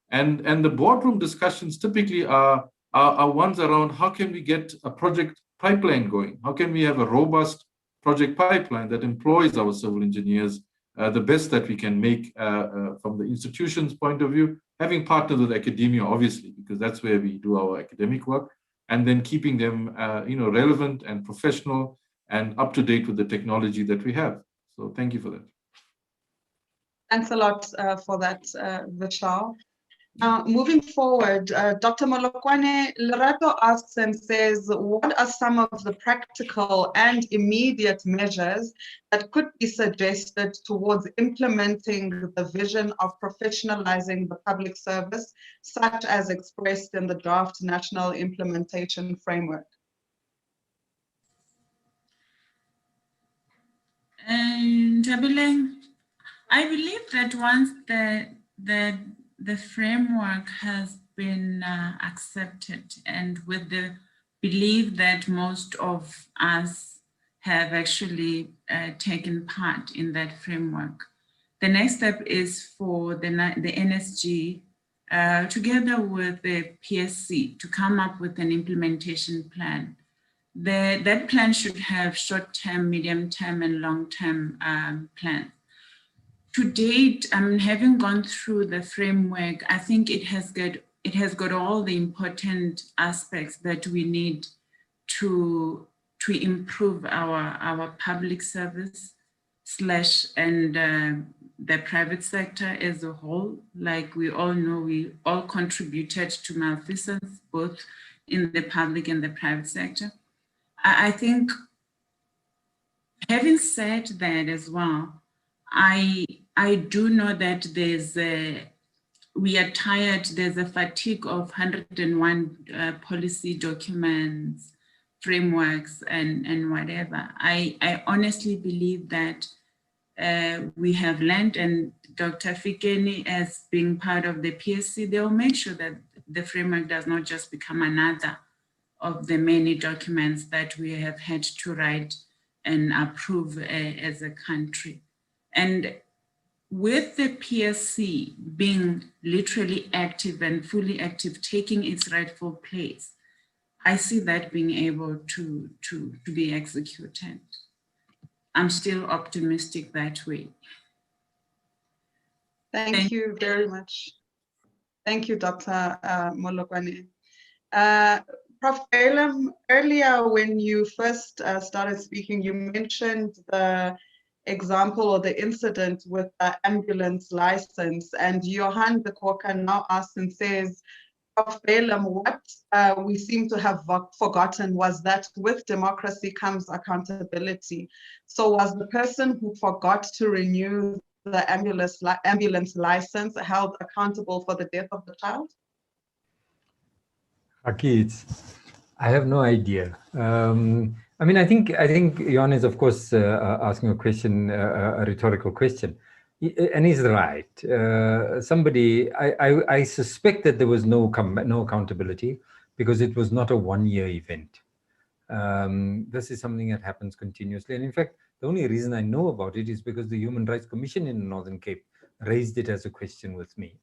And the boardroom discussions typically are ones around how can we get a project pipeline going? How can we have a robust project pipeline that employs our civil engineers the best that we can make from the institution's point of view, having partnered with academia, obviously, because that's where we do our academic work, and then keeping them relevant and professional and up to date with the technology that we have. So thank you for that. Thanks a lot for that, Vishal. Moving forward, Dr. Molokwane, Lerato asks and says, what are some of the practical and immediate measures that could be suggested towards implementing the vision of professionalizing the public service, such as expressed in the draft National Implementation Framework? Ntabeleng, I believe that once the framework has been accepted, and with the belief that most of us have actually taken part in that framework, the next step is for the NSG together with the PSC to come up with an implementation plan. That plan should have short-term, medium-term, and long-term plans. To date, having gone through the framework, I think it has got all the important aspects that we need to improve our public service and the private sector as a whole. Like we all know, we all contributed to malfeasance, both in the public and the private sector. I think, having said that as well, I do know that we are tired, there's a fatigue of 101 policy documents, frameworks, and whatever. I honestly believe that we have learned, and Dr. Fikeni, as being part of the PSC, they will make sure that the framework does not just become another of the many documents that we have had to write and approve as a country. And with the PSC being literally active and fully active, taking its rightful place, I see that being able to be executed. I'm still optimistic that way. Thank you very much. Thank you, Dr. Molokwane. Prof. Balaam, earlier when you first started speaking, you mentioned the example or the incident with the ambulance license, and Johan de Koka now asks and says, Prof. Balaam, what we seem to have forgotten was that with democracy comes accountability. So was the person who forgot to renew the ambulance license held accountable for the death of the child? Aki, I have no idea. I mean, I think Jan is, of course, asking a question, a rhetorical question, and he's right. I suspect that there was no accountability because it was not a one-year event. This is something that happens continuously, and in fact, the only reason I know about it is because the Human Rights Commission in the Northern Cape raised it as a question with me.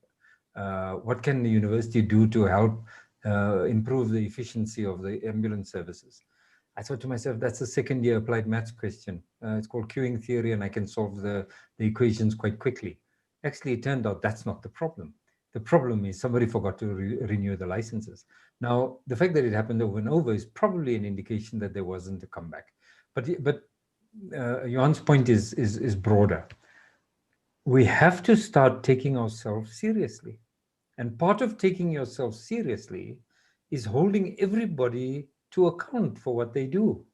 What can the university do to help improve the efficiency of the ambulance services. I thought to myself, that's a second year applied maths question. It's called queuing theory, and I can solve the equations quite quickly. Actually, it turned out that's not the problem. The problem is somebody forgot to renew the licenses. Now, the fact that it happened over and over is probably an indication that there wasn't a comeback. But Johan's point is broader. We have to start taking ourselves seriously. And part of taking yourself seriously is holding everybody to account for what they do,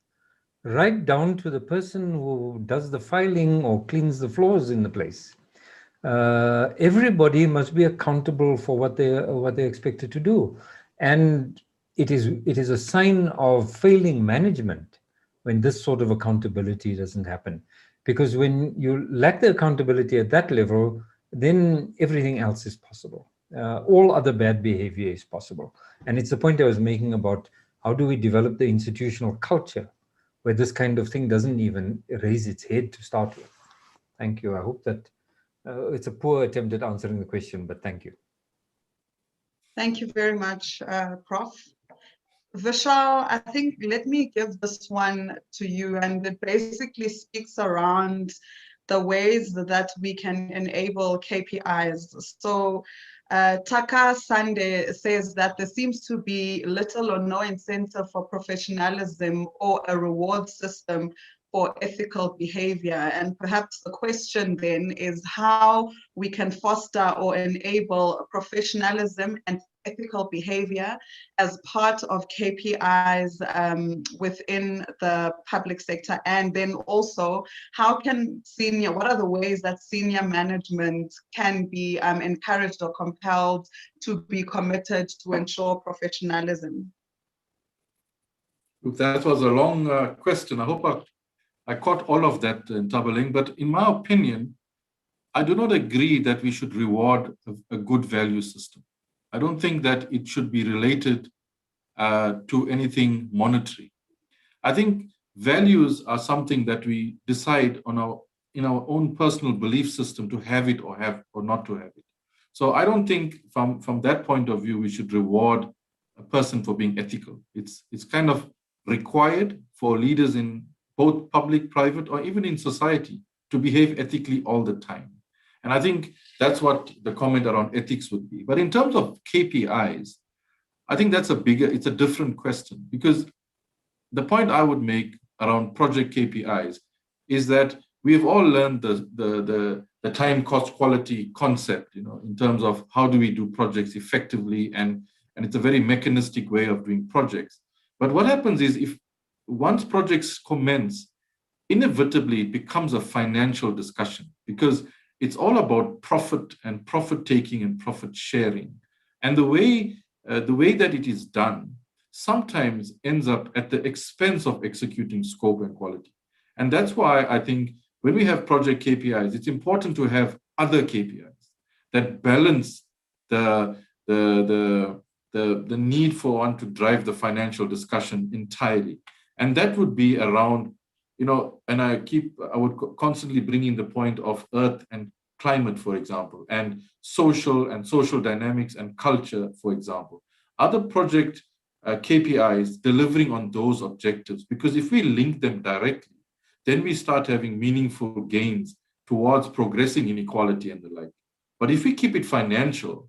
right down to the person who does the filing or cleans the floors in the place. Everybody must be accountable for what they're expected to do. And it is a sign of failing management when this sort of accountability doesn't happen. Because when you lack the accountability at that level, then everything else is possible. All other bad behavior is possible. And it's the point I was making about how do we develop the institutional culture where this kind of thing doesn't even raise its head to start with. Thank you. I hope that it's a poor attempt at answering the question, but thank you. Thank you very much, Prof. Vishal, I think let me give this one to you, and it basically speaks around the ways that we can enable KPIs. So Taka Sande says that there seems to be little or no incentive for professionalism or a reward system for ethical behavior. And perhaps the question then is how we can foster or enable professionalism and ethical behavior as part of KPIs within the public sector. And then also, how can what are the ways that senior management can be encouraged or compelled to be committed to ensure professionalism? That was a long question. I hope I caught all of that in Tabaling, but in my opinion, I do not agree that we should reward a good value system. I don't think that it should be related to anything monetary. I think values are something that we decide in our own personal belief system to have it or not to have it. So I don't think from that point of view, we should reward a person for being ethical. It's kind of required for leaders in both public, private, or even in society to behave ethically all the time. And I think that's what the comment around ethics would be. But in terms of KPIs, I think it's a different question, because the point I would make around project KPIs is that we have all learned the time cost quality concept, in terms of how do we do projects effectively, and it's a very mechanistic way of doing projects. But what happens is once projects commence, inevitably it becomes a financial discussion, because it's all about profit and profit taking and profit sharing. And the way that it is done sometimes ends up at the expense of executing scope and quality. And that's why I think when we have project KPIs, it's important to have other KPIs that balance the need for one to drive the financial discussion entirely. And that would be around, and I would constantly bring in the point of earth and climate, for example, and social dynamics and culture, for example. Other project KPIs delivering on those objectives, because if we link them directly, then we start having meaningful gains towards progressing inequality and the like. But if we keep it financial,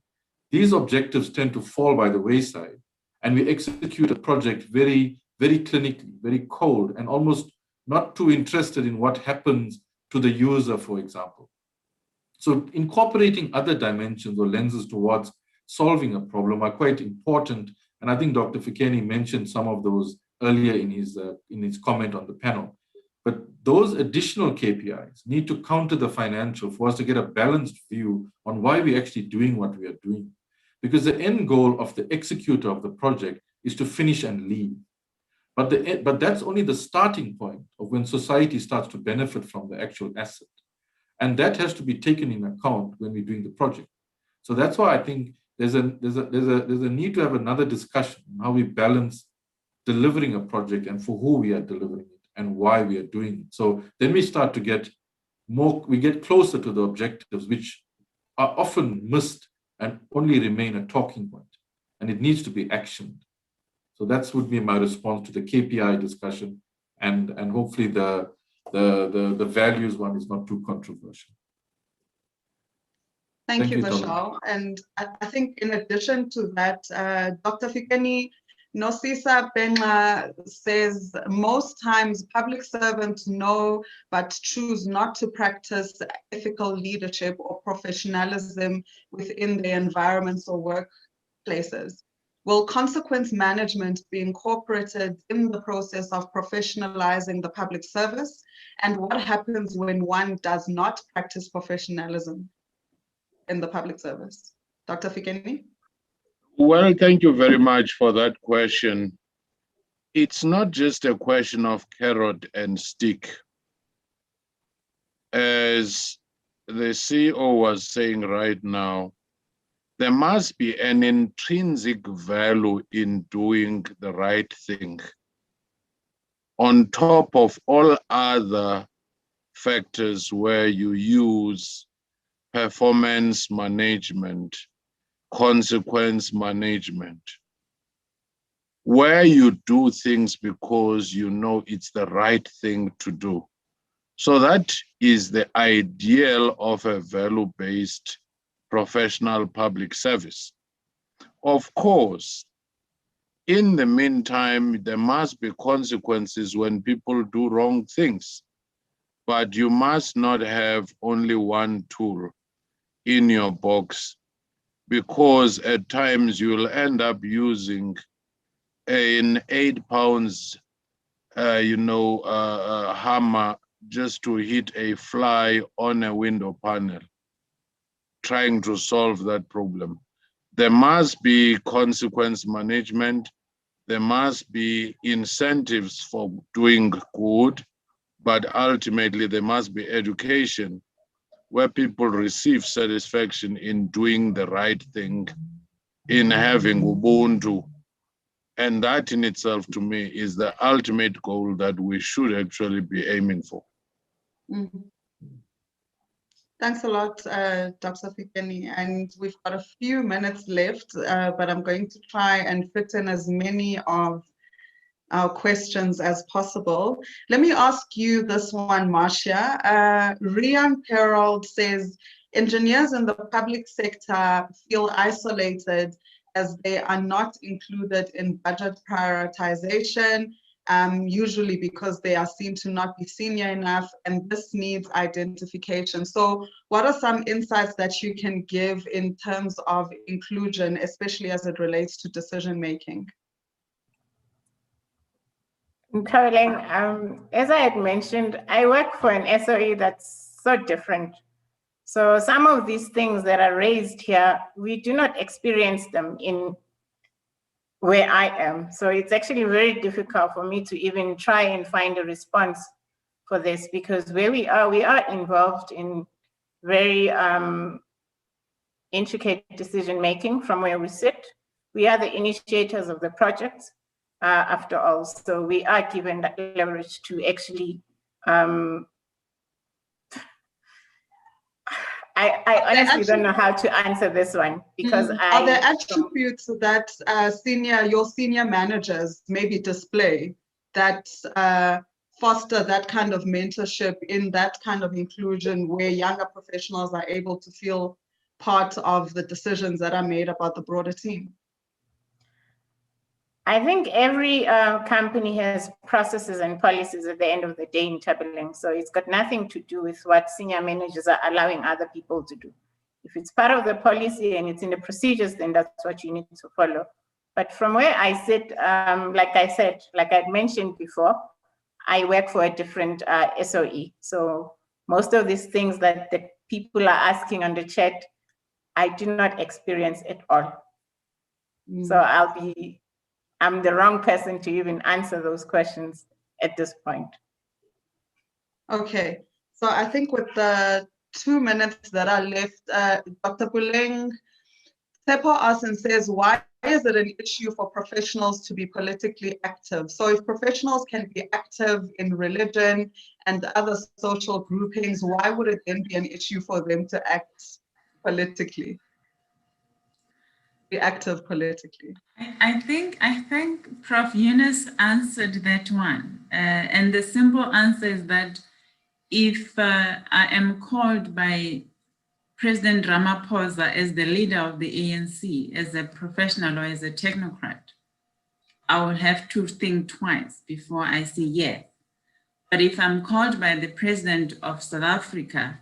these objectives tend to fall by the wayside, and we execute a project very, very clinically, very cold, and almost not too interested in what happens to the user, for example. So incorporating other dimensions or lenses towards solving a problem are quite important. And I think Dr. Fikeni mentioned some of those earlier in his comment on the panel. But those additional KPIs need to counter the financial for us to get a balanced view on why we're actually doing what we are doing. Because the end goal of the executor of the project is to finish and leave. But that's only the starting point of when society starts to benefit from the actual asset. And that has to be taken in account when we're doing the project. So that's why I think there's a need to have another discussion on how we balance delivering a project and for who we are delivering it and why we are doing it. So then we start to get closer to the objectives, which are often missed and only remain a talking point. and it needs to be actioned. So that would be my response to the KPI discussion, and hopefully the values one is not too controversial. Thank you, Tolu. Vishal. And I think in addition to that, Dr. Fikeni, Nosisa Benga says most times public servants know but choose not to practice ethical leadership or professionalism within their environments or workplaces. Will consequence management be incorporated in the process of professionalizing the public service? And what happens when one does not practice professionalism in the public service? Dr. Fikeni? Well, thank you very much for that question. It's not just a question of carrot and stick. As the CEO was saying right now, there must be an intrinsic value in doing the right thing on top of all other factors where you use performance management, consequence management, where you do things because you know it's the right thing to do. So that is the ideal of a value-based professional public service. Of course, in the meantime, there must be consequences when people do wrong things, but you must not have only one tool in your box, because at times you'll end up using an 8 pounds, hammer just to hit a fly on a window panel, trying to solve that problem. There must be consequence management. There must be incentives for doing good, but ultimately there must be education where people receive satisfaction in doing the right thing, in having Ubuntu. And that in itself, to me, is the ultimate goal that we should actually be aiming for. Mm-hmm. Thanks a lot, Dr. Fikeni. And we've got a few minutes left, but I'm going to try and fit in as many of our questions as possible. Let me ask you this one, Marcia. Rian Perold says, engineers in the public sector feel isolated as they are not included in budget prioritization, usually because they are seen to not be senior enough, and this needs identification. So what are some insights that you can give in terms of inclusion, especially as it relates to decision-making? Caroline, as I had mentioned, I work for an SOE that's so different. So some of these things that are raised here, we do not experience them in where I am. So it's actually very difficult for me to even try and find a response for this, because where we are involved in very intricate decision-making from where we sit. We are the initiators of the project, after all. So we are given that leverage to actually, I honestly don't know how to answer this one, because are there attributes that your senior managers maybe display that foster that kind of mentorship in that kind of inclusion, where younger professionals are able to feel part of the decisions that are made about the broader team? I think every company has processes and policies at the end of the day in Tabeling. So it's got nothing to do with what senior managers are allowing other people to do. If it's part of the policy and it's in the procedures, then that's what you need to follow. But from where I sit, like I said, like I'd mentioned before, I work for a different SOE. So most of these things that the people are asking on the chat, I do not experience at all. So I'm the wrong person to even answer those questions at this point. Okay, so I think with the 2 minutes that are left, Dr. Puleng, Tepo asks and says, why is it an issue for professionals to be politically active? So if professionals can be active in religion and other social groupings, why would it then be an issue for them to act politically? be active politically? I think Prof. Yunus answered that one. And the simple answer is that if I am called by President Ramaphosa as the leader of the ANC, as a professional or as a technocrat, I will have to think twice before I say yes. But if I'm called by the President of South Africa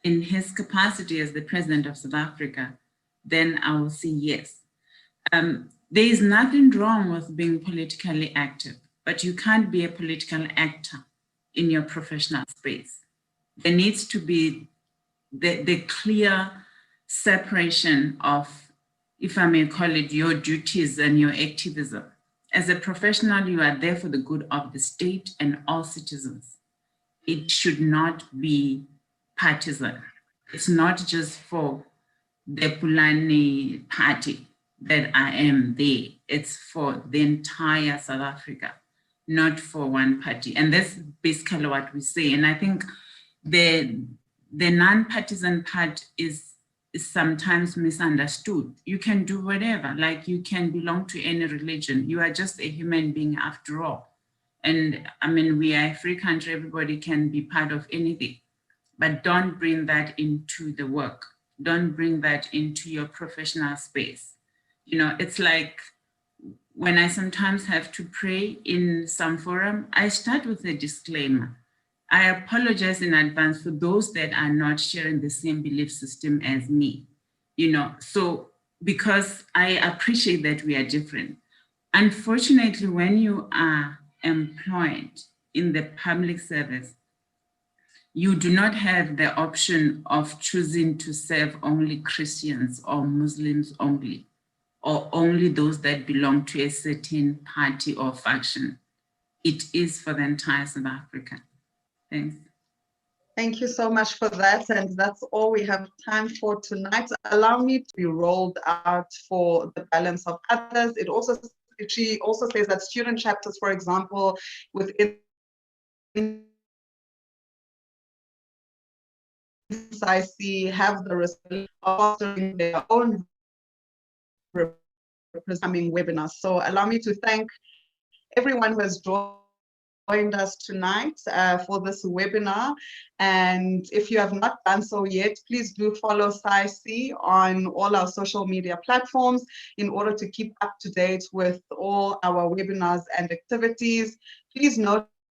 in his capacity as the President of South Africa, then I will say yes. There is nothing wrong with being politically active, but you can't be a political actor in your professional space. There needs to be the clear separation of, if I may call it, your duties and your activism. As a professional, you are there for the good of the state and all citizens. It should not be partisan. It's not just for the Pulani party that I am there. It's for the entire South Africa, not for one party. And that's basically what we say. And I think the non-partisan part is sometimes misunderstood. You can do whatever, like you can belong to any religion. You are just a human being after all. And I mean, we are a free country, everybody can be part of anything, but don't bring that into the work. Don't bring that into your professional space. You know, it's like when I sometimes have to pray in some forum, I start with a disclaimer. I apologize in advance for those that are not sharing the same belief system as me, you know, so because I appreciate that we are different. Unfortunately, when you are employed in the public service, you do not have the option of choosing to serve only Christians or Muslims only, or only those that belong to a certain party or faction. It is for the entire South Africa. Thanks. Thank you so much for that. And that's all we have time for tonight. Allow me to be rolled out for the balance of others. She also says that student chapters, for example, within SAICE have the responsibility of fostering their own coming webinars. So allow me to thank everyone who has joined us tonight for this webinar. And if you have not done so yet, please do follow SAICE on all our social media platforms in order to keep up to date with all our webinars and activities. Please note